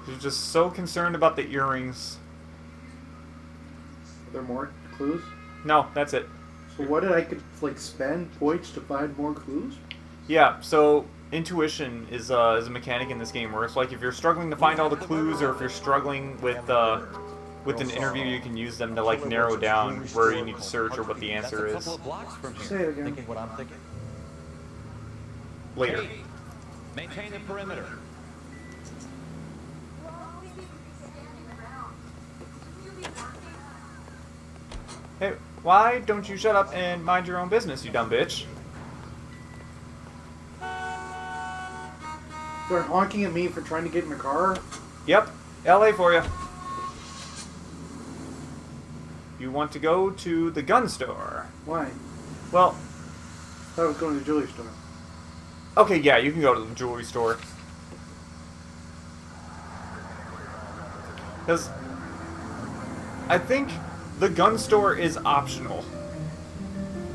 She's just so concerned about the earrings. Are there more clues? No, that's it. So what did I could like spend points to find more clues? Yeah, so intuition is a mechanic in this game where it's like if you're struggling to find all the clues or if you're struggling with an interview, you can use them to like narrow down where you need to search or what the answer is. Say it again. Thinking what I'm thinking. Later. Hey, maintain the perimeter. Hey, why don't you shut up and mind your own business, you dumb bitch? They're honking at me for trying to get in the car? Yep, LA for you. You want to go to the gun store. Why? Well, I thought I was going to the jewelry store. okay, yeah, you can go to the jewelry store. Because I think the gun store is optional.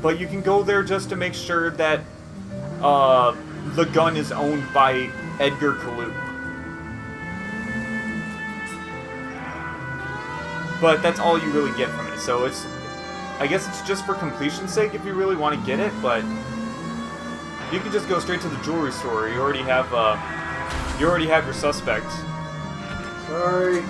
But you can go there just to make sure that the gun is owned by Edgar Kalu. But that's all you really get from it. So it's, I guess it's just for completion's sake if you really want to get it, but you can just go straight to the jewelry store. You already have your suspect. Sorry.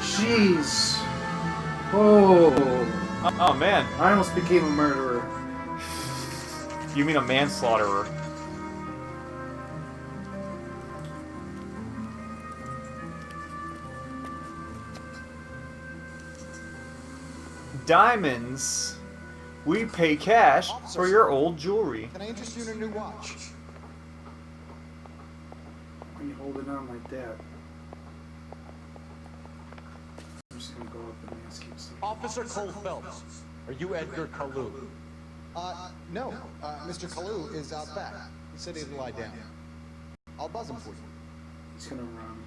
Jeez. Oh. Oh man. I almost became a murderer. You mean a manslaughterer? Diamonds. We pay cash for your old jewelry. Can I interest you in a new watch? Why are you holding on like that? I'm just gonna go up and ask him something. Officer Cole Phelps, are you Edgar Kalu? No. Mr. Kalu is out back. He said he'd lie down. I'll buzz him for you. He's gonna run.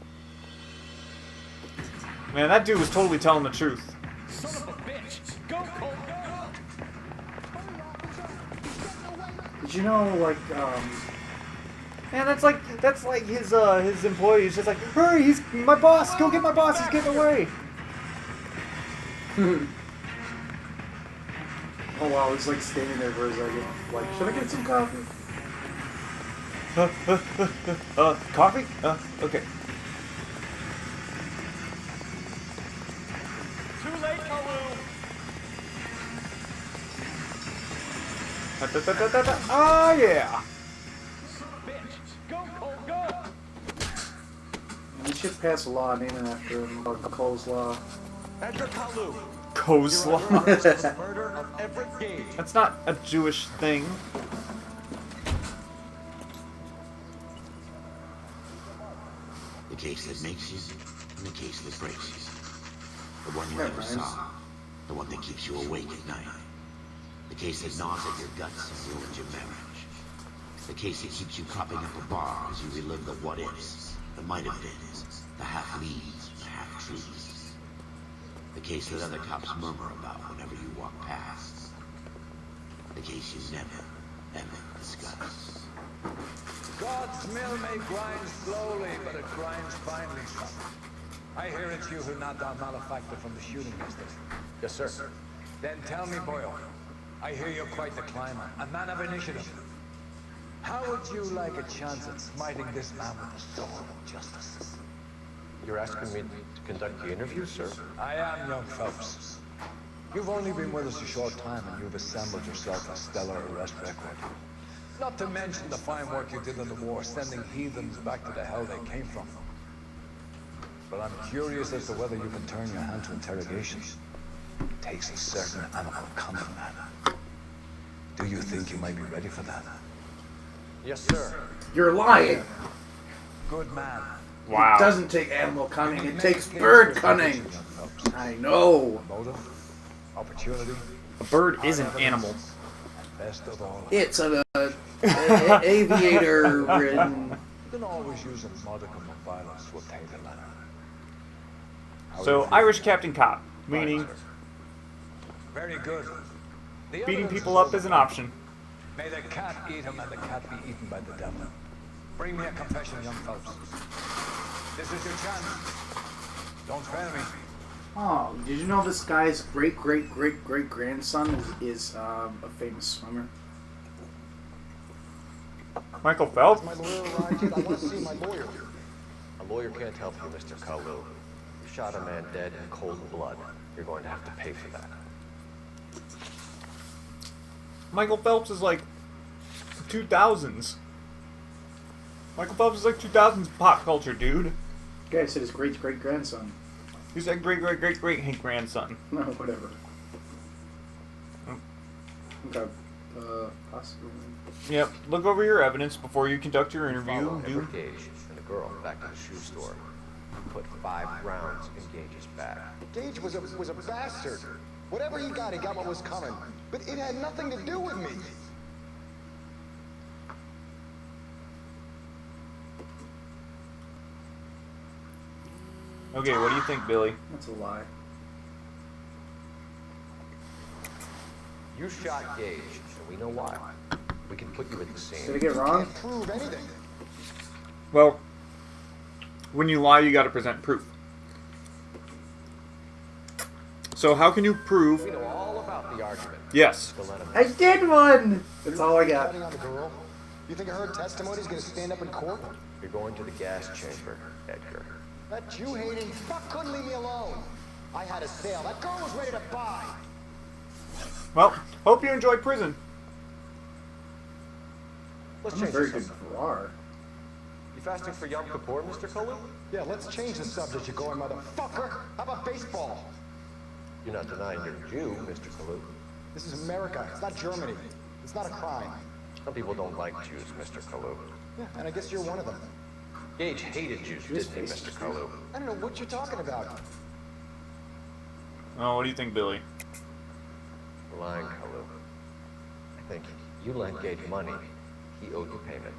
Man, that dude was totally telling the truth. Son of a bitch! Go, Cole, go! Did you know, like, Man, that's like his employee. He's just like, hurry, he's my boss. Go get my boss. He's getting away. Oh wow, he's like standing there for a second. Like, should I get some coffee? Coffee? Okay. Too late, Kalu! Oh yeah. Bitch! Go, Cole, go! And they should pass a law naming after him, called Cole's Law. Edgar Kalu. Coleslaw. Murder of Everett Gage. That's not a Jewish thing. The case that makes you, and the case that breaks you. The one you never saw. The one that keeps you awake at night. The case that gnaws at your guts and ruins your marriage. The case that keeps you propping up a bar as you relive the what-ifs, the might-have-beens, the half-leads, the half-truths. The case that other cops murmur about whenever you walk past. The case you never, ever discuss. God's mill may grind slowly, but it grinds finely, son. I hear it's you who knocked down Malefactor from the shooting yesterday. Yes, sir. Then tell me, Boyle, I hear you're quite the climber, a man of initiative. How would you like a chance at smiting this man with the sword of justice? You're asking me to conduct the interview, sir? I am young Phelps. You've only been with us a short time and you've assembled yourself a stellar arrest record. Not to mention the fine work you did in the war, sending heathens back to the hell they came from. But I'm curious as to whether you can turn your hand to interrogations. It takes a certain animal cunning, man. Do you think you might be ready for that? Yes, sir. You're lying. Good man. It doesn't take animal cunning, it takes bird cunning. I know. Motive, opportunity. A bird is an animal. Best of all. It's an aviator ridden. You can always use a modicum of violence to obtain the land. So, Irish Captain Cop, meaning Very good. The beating evidence people up is an option. May the cat eat him and the cat be eaten by the devil. Bring me a confession, young Phelps. This is your chance. Don't fail me. Oh, did you know this guy's great-great-great-great-grandson is a famous swimmer? Michael Phelps? My lawyer arrived yet? I want to see my lawyer. A lawyer can't help you, Mr. Kalu. You shot a man dead in cold blood. You're going to have to pay for that. Michael Phelps is like 2000s. Michael Phelps is like 2000s pop culture, dude. The guy said his great-great-grandson. He said great-great-great-great-grandson. No, whatever. Okay. Possibly. Yep. Look over your evidence before you conduct your interview, Follow dude. Gage and the girl back to the shoe store. Put 5 rounds in Gage's bag. Gage was a bastard. Whatever he got what was coming. But it had nothing to do with me. Okay, what do you think, Billy? That's a lie. You shot Gage, and we know why. We can put you at the scene. Did I get it wrong? Can't prove anything. Well, when you lie, you gotta present proof. So how can you prove... We know all about the argument. Yes. I did one! That's all I got. Betting on the girl? You think her testimony's gonna stand up in court? You're going to the gas chamber, Edgar. That Jew-hating fuck couldn't leave me alone. I had a sale. That girl was ready to buy. Well, hope you enjoy prison. Let's I'm a change very the good subject. drawer. You fasting for Yom Kippur, Mr. Kalu? Yeah, let's change the subject, you going motherfucker. How about baseball? You're not denying you're a Jew, Mr. Kalu. This is America. It's not Germany. It's not a crime. Some people don't like Jews, Mr. Kalu. Yeah, and I guess you're one of them. Gage hated Jews, didn't he, Mr. Kalu? I don't know what you're talking about. Oh, what do you think, Billy? You're lying, Kalu. I think you lent Gage money. He owed you payment.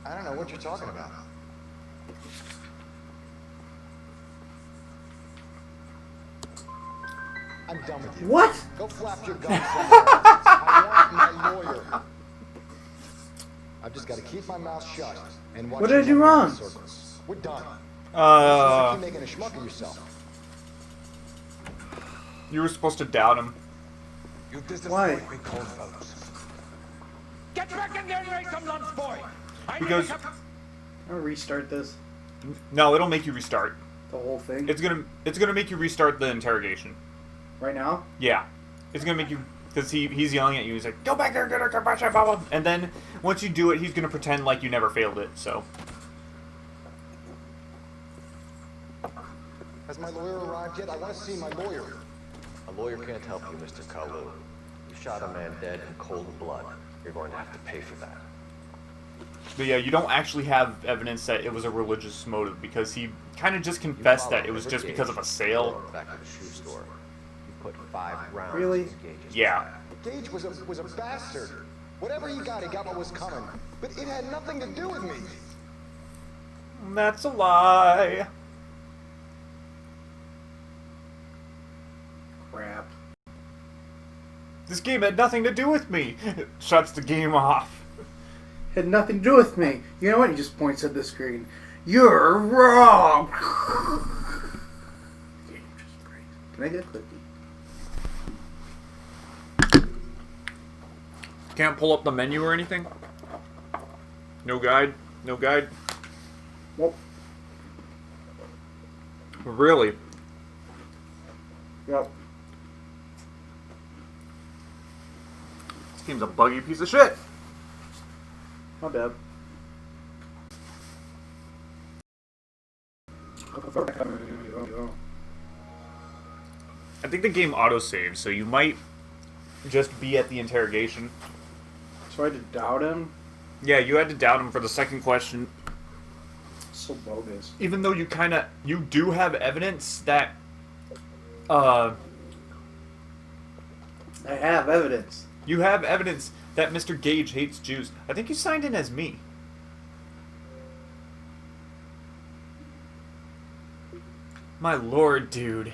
I don't know what you're talking about. I'm done with you. What? Go flap your gums somewhere else. I want my lawyer. I've just got to keep my mouth shut and watch. What did I you do run around wrong? in circles. We're done. Keep making a schmuck of yourself. You were supposed to doubt him. You Why? disappoint me, Cole Phelps. Get back in there and make some lunch, boy! Because... I'm gonna restart this. No, it'll make you restart. The whole thing? It's gonna make you restart the interrogation. Right now? Yeah. It's gonna make you... Because he's yelling at you. He's like, go back there, get her, blah, blah, blah. And then, once you do it, he's gonna pretend like you never failed it, so... Has my lawyer arrived yet? I want to see my lawyer. A lawyer can't help you, Mr. Kalu. You shot a man dead in cold blood. You're going to have to pay for that. But yeah, you don't actually have evidence that it was a religious motive, because he kind of just confessed that it was just because of a sale. Back to the shoe store. You put 5 rounds Really? in Gage's Yeah. Gage was a bastard. Whatever he got what was coming. But it had nothing to do with me. That's a lie. Crap. This game had nothing to do with me. Shuts the game off. Had nothing to do with me. You know what? He just points at the screen. You're wrong. Can I get a cookie? Can't pull up the menu or anything? No guide? No guide? Nope. Really? Yep. This game's a buggy piece of shit. My bad. I think the game autosaves, so you might just be at the interrogation. So I had to doubt him? Yeah, you had to doubt him for the second question. So bogus. Even though you do have evidence that, I have evidence. You have evidence that Mr. Gage hates Jews. I think you signed in as me. My lord, dude.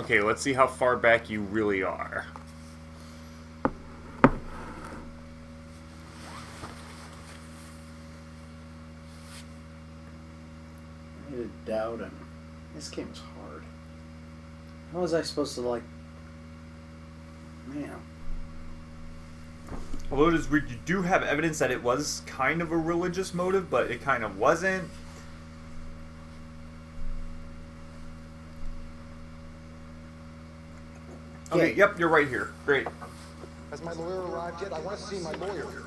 Okay, let's see how far back you really are. I need to doubt him. This game is hard. How was I supposed to, like... Man. Although it is weird, you do have evidence that it was kind of a religious motive, but it kind of wasn't. Okay, yep, you're right here. Great. Has my lawyer arrived yet? I want to see my lawyer.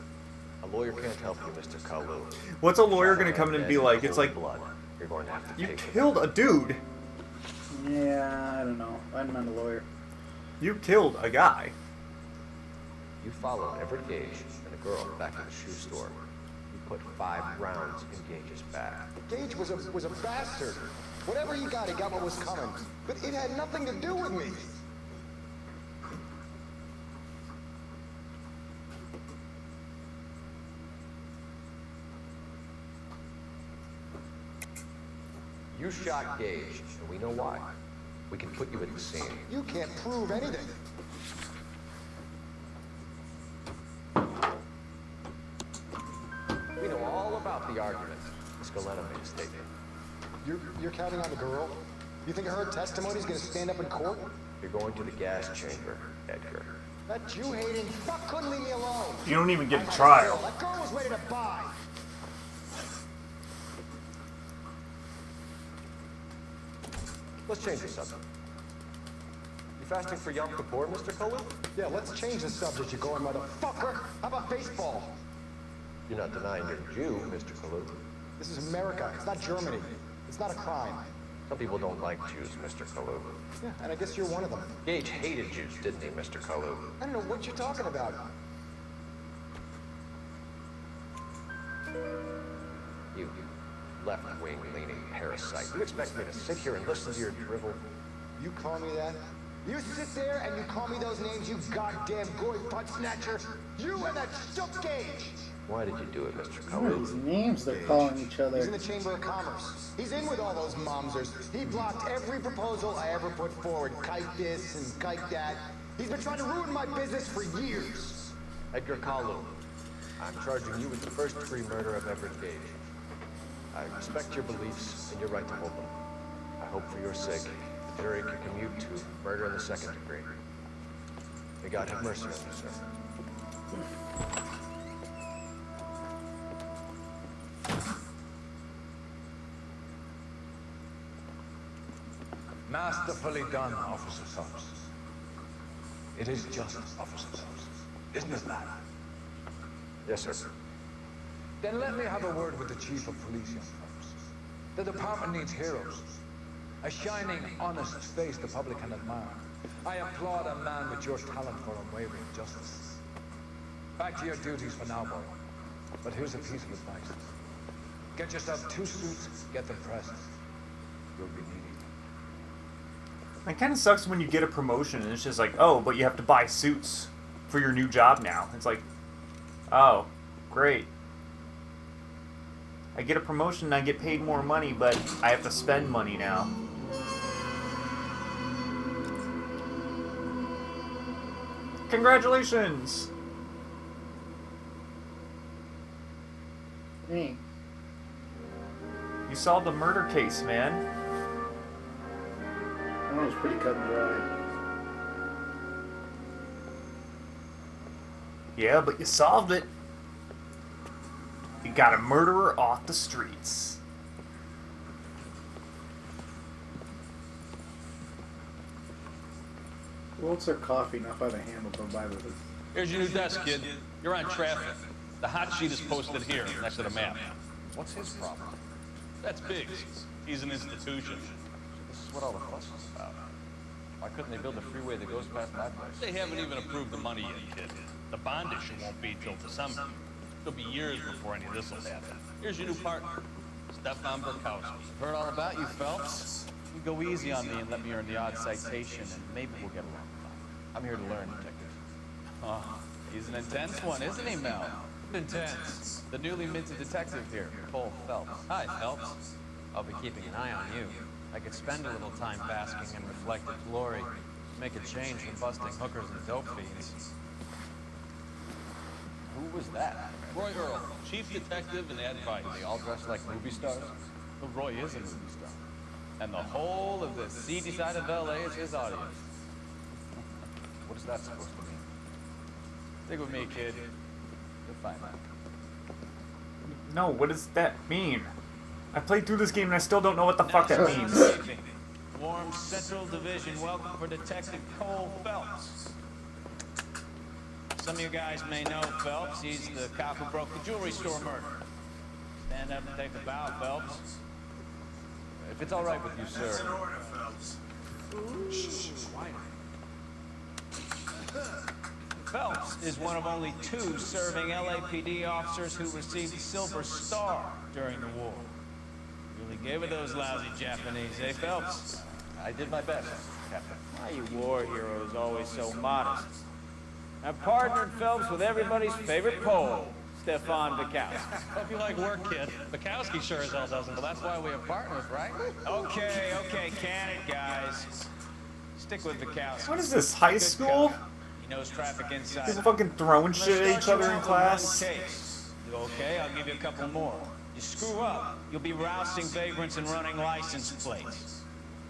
A lawyer can't help you, Mr. Kalu. What's a lawyer going to come in and be like? It's like, blood. You're going to have to you pay killed a dude. Yeah, I don't know. I'm not a lawyer. You killed a guy. You followed Everett Gage and a girl back to the shoe store. You put 5 rounds in Gage's back. Gage was a bastard. Whatever he got what was coming. But it had nothing to do with me. You shot Gage, and we know why. We can put you at the scene. You can't prove anything. We know all about the argument. Scaletta made a statement. You're counting on the girl? You think her testimony's gonna stand up in court? You're going to the gas chamber, Edgar. That Jew-hating fuck couldn't leave me alone. You don't even get a trial. That girl was ready to buy. Let's change the subject. You fasting for Yom Kippur, Mr. Kalu? Yeah, let's change the subject, you going motherfucker. How about baseball? You're not denying you're a Jew, Mr. Kalu. This is America. It's not Germany. It's not a crime. Some people don't like Jews, Mr. Kalu. Yeah, and I guess you're one of them. Gage hated Jews, didn't he, Mr. Kalu? I don't know what you're talking about. You left-wing leaning parasite. You expect me to sit here and listen to your drivel? You call me that? You sit there and you call me those names, you goddamn goy butt snatcher. You and that shook Gage. Why did you do it, Mr. What are Kalu? these names they're calling each other? He's in the Chamber of Commerce. He's in with all those momsers. He blocked every proposal I ever put forward. Kite this and kite that. He's been trying to ruin my business for years. Edgar Kalu, I'm charging you with the first-degree murder of Everett Gage. I respect your beliefs and your right to hold them. I hope for your sake the jury can commute to murder in the second degree. May God have mercy on you, sir. Masterfully done, Officer Phelps. It is just Officer Phelps, isn't it, lad? Yes, sir. Then let me have a word with the Chief of Police, young Phelps. The department needs heroes. A shining, honest face the public can admire. I applaud a man with your talent for unwavering justice. Back to your duties for now, boy. But here's a piece of advice. Get yourself 2 suits, get them pressed. You'll be needing. It kind of sucks when you get a promotion and it's just like, oh, but you have to buy suits for your new job now. It's like, oh, great. I get a promotion and I get paid more money, but I have to spend money now. Congratulations! Hey. You solved the murder case, man. That was pretty cut and dry. Yeah, but you solved it. You got a murderer off the streets. Who wants their coffee? Now if I have a handle, go buy this. Here's your new desk, kid. You're on traffic. The hot sheet is posted here, next to the map. What's his problem? That's Biggs. He's an institution. This is what all the fuss is about. Why couldn't they build a freeway that goes past my place? They haven't even approved the money yet, kid. The bond issue won't be till December. It'll be years before any of this will happen. Here's your new partner, Stefan Burkowski. Heard all about you, Phelps. You go easy on me and let me earn the odd citation, and maybe we'll get along. I'm here to learn, detective. Oh, he's an intense one, isn't he, Mel? Intense. The newly minted detective here, Cole Phelps. Hi, Phelps. I'll be keeping an eye on you. I could spend a little time basking in reflected glory, make a change from busting hookers and dope fiends. Who was that? Roy Earl, chief detective and advisor. They all dressed like movie stars? Well, Roy is a movie star. And the whole of the seedy side of LA is his audience. What is that supposed to mean? Stick with me, kid. You'll find out. No, what does that mean? I played through this game and I still don't know what the fuck that means. Warm Central Division, welcome for Detective Cole Phelps. Some of you guys may know Phelps. He's the cop who broke the jewelry store murder. Stand up and take a bow, Phelps. If it's all right with you, sir. That's an order, Phelps. Shh, quiet. Phelps is one of only 2 serving LAPD officers who received the Silver Star during the war. Really gave it those lousy Japanese, eh, Phelps? I did my best, Captain. Why you war heroes always so modest? I've partnered Phelps with everybody's favorite Pole, Stefan Bukowski. Hope you like work, kid. Bukowski sure as hell doesn't. Well, that's why we have partners, right? Okay, can it, guys. Stick with Bukowski. What is this, high school? He knows traffic inside. People fucking throwing shit at each other in class. You okay? I'll give you a couple more. You screw up, you'll be rousting vagrants and running license plates.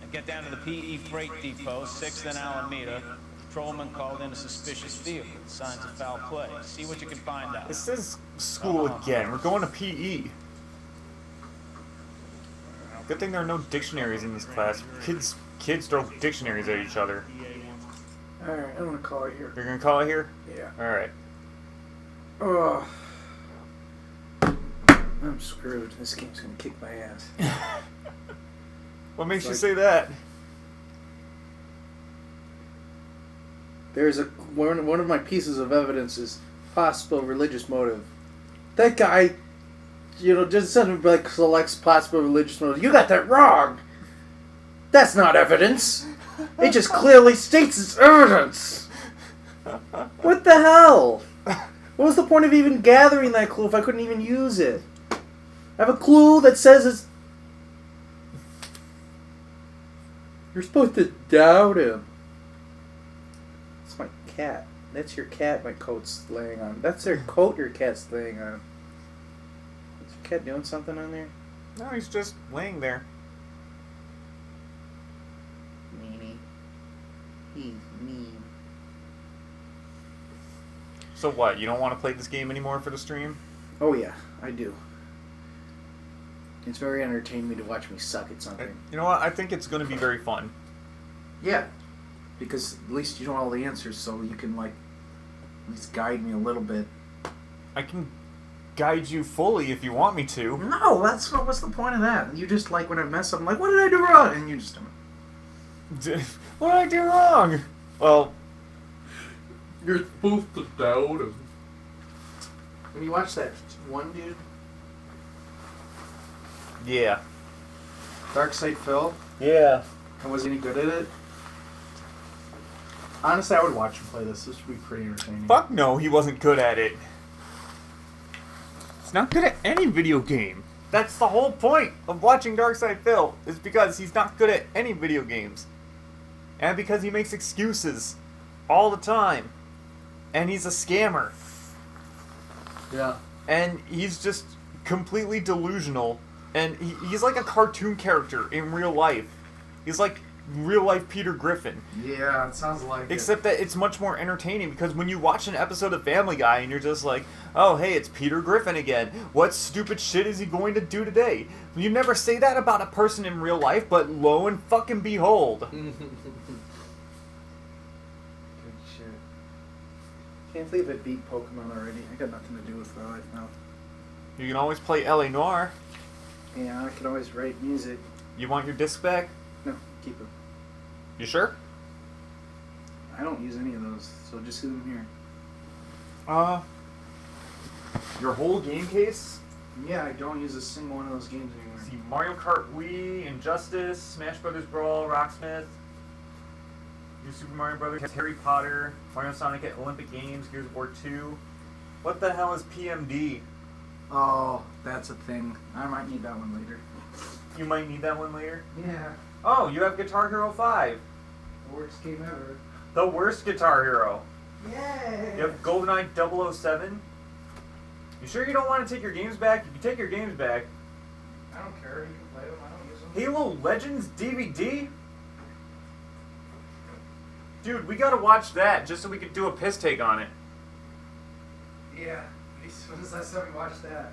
And get down to the PE freight depot, 6th and Alameda. Patrolman called in a suspicious vehicle. Signs of foul play. See what you can find out. This is school again. We're going to PE. Good thing there are no dictionaries in this class. Kids throw dictionaries at each other. Alright, I'm gonna call it here. You're gonna call it here? Yeah. Alright. Oh. I'm screwed. This game's gonna kick my ass. What makes you say that? There's one of my pieces of evidence is possible religious motive. That guy, just suddenly like selects possible religious motive. You got that wrong. That's not evidence. It just clearly states it's evidence. What the hell? What was the point of even gathering that clue if I couldn't even use it? I have a clue that says it's... You're supposed to doubt him. It's my cat. That's your cat my coat's laying on. That's their coat your cat's laying on. Is your cat doing something on there? No, he's just laying there. Meanie. He's mean. So what, you don't want to play this game anymore for the stream? Oh yeah, I do. It's very entertaining to watch me suck at something. You know what, I think it's going to be very fun. Yeah, because at least you know all the answers, so you can at least guide me a little bit. I can guide you fully if you want me to. No, what's the point of that? You just when I mess up, I'm like, what did I do wrong? And you just what did I do wrong? Well, you're supposed to doubt him. When you watch that one dude, yeah, Dark Side Phil. Yeah. And was he any good at it? Honestly, I would watch him play this. This would be pretty entertaining. Fuck no, he wasn't good at it. He's not good at any video game. That's the whole point of watching Darkside Phil, is because he's not good at any video games. And because he makes excuses all the time. And he's a scammer. Yeah. And he's just completely delusional. And he's like a cartoon character in real life. He's like real life Peter Griffin. Yeah, it sounds like Except that it's much more entertaining because when you watch an episode of Family Guy and you're just like, oh, hey, it's Peter Griffin again. What stupid shit is he going to do today? You never say that about a person in real life, but lo and fucking behold. Good shit. Can't believe it beat Pokemon already. I got nothing to do with my life now. You can always play LA Noire. Yeah, I can always write music. You want your disc back? No, keep it. You sure? I don't use any of those, so just leave them here. Your whole game case? Yeah, I don't use a single one of those games anymore. See, Mario Kart Wii, Injustice, Smash Brothers Brawl, Rocksmith, New Super Mario Brothers, Harry Potter, Mario Sonic at Olympic Games, Gears of War 2. What the hell is PMD? Oh, that's a thing. I might need that one later. You might need that one later? Yeah. Oh, you have Guitar Hero 5. Worst game ever. The worst Guitar Hero. Yay! You have GoldenEye 007. You sure you don't want to take your games back? You can take your games back. I don't care. You can play them. I don't use them. Halo Legends DVD? Dude, we gotta watch that just so we could do a piss take on it. Yeah. When was the last time we watched that?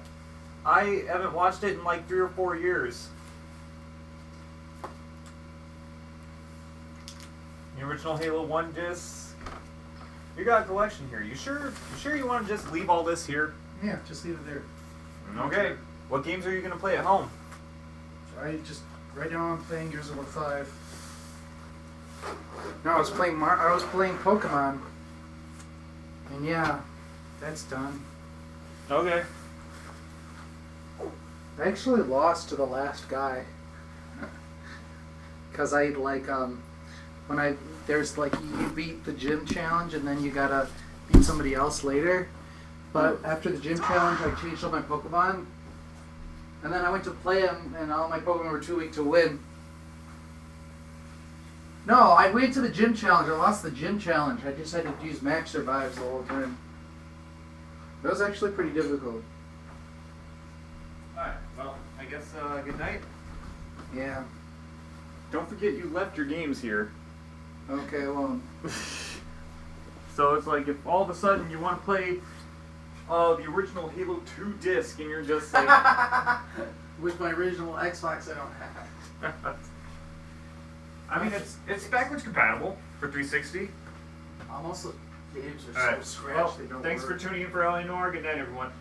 I haven't watched it in like 3 or 4 years. The original Halo 1 disc. You got a collection here. You sure you want to just leave all this here? Yeah, just leave it there. Okay. What games are you gonna play at home? Right now I'm playing Gears of War 5. No, I was playing Pokemon. And yeah, that's done. Okay. I actually lost to the last guy. Cause I there's like you beat the gym challenge and then you gotta beat somebody else later. But after the gym challenge I changed all my Pokemon. And then I went to play them and all my Pokemon were too weak to win. No, I went to the gym challenge. I lost the gym challenge. I just had to use max survives the whole time. That was actually pretty difficult. Alright, well, I guess good night. Yeah. Don't forget you left your games here. Okay, I won't. So it's like if all of a sudden you want to play the original Halo 2 disc and you're just like... With my original Xbox I don't have. I mean, it's backwards compatible for 360. Almost the games are Alright, so scratched well, they don't thanks work. for tuning in for LA Noire. Good night, everyone.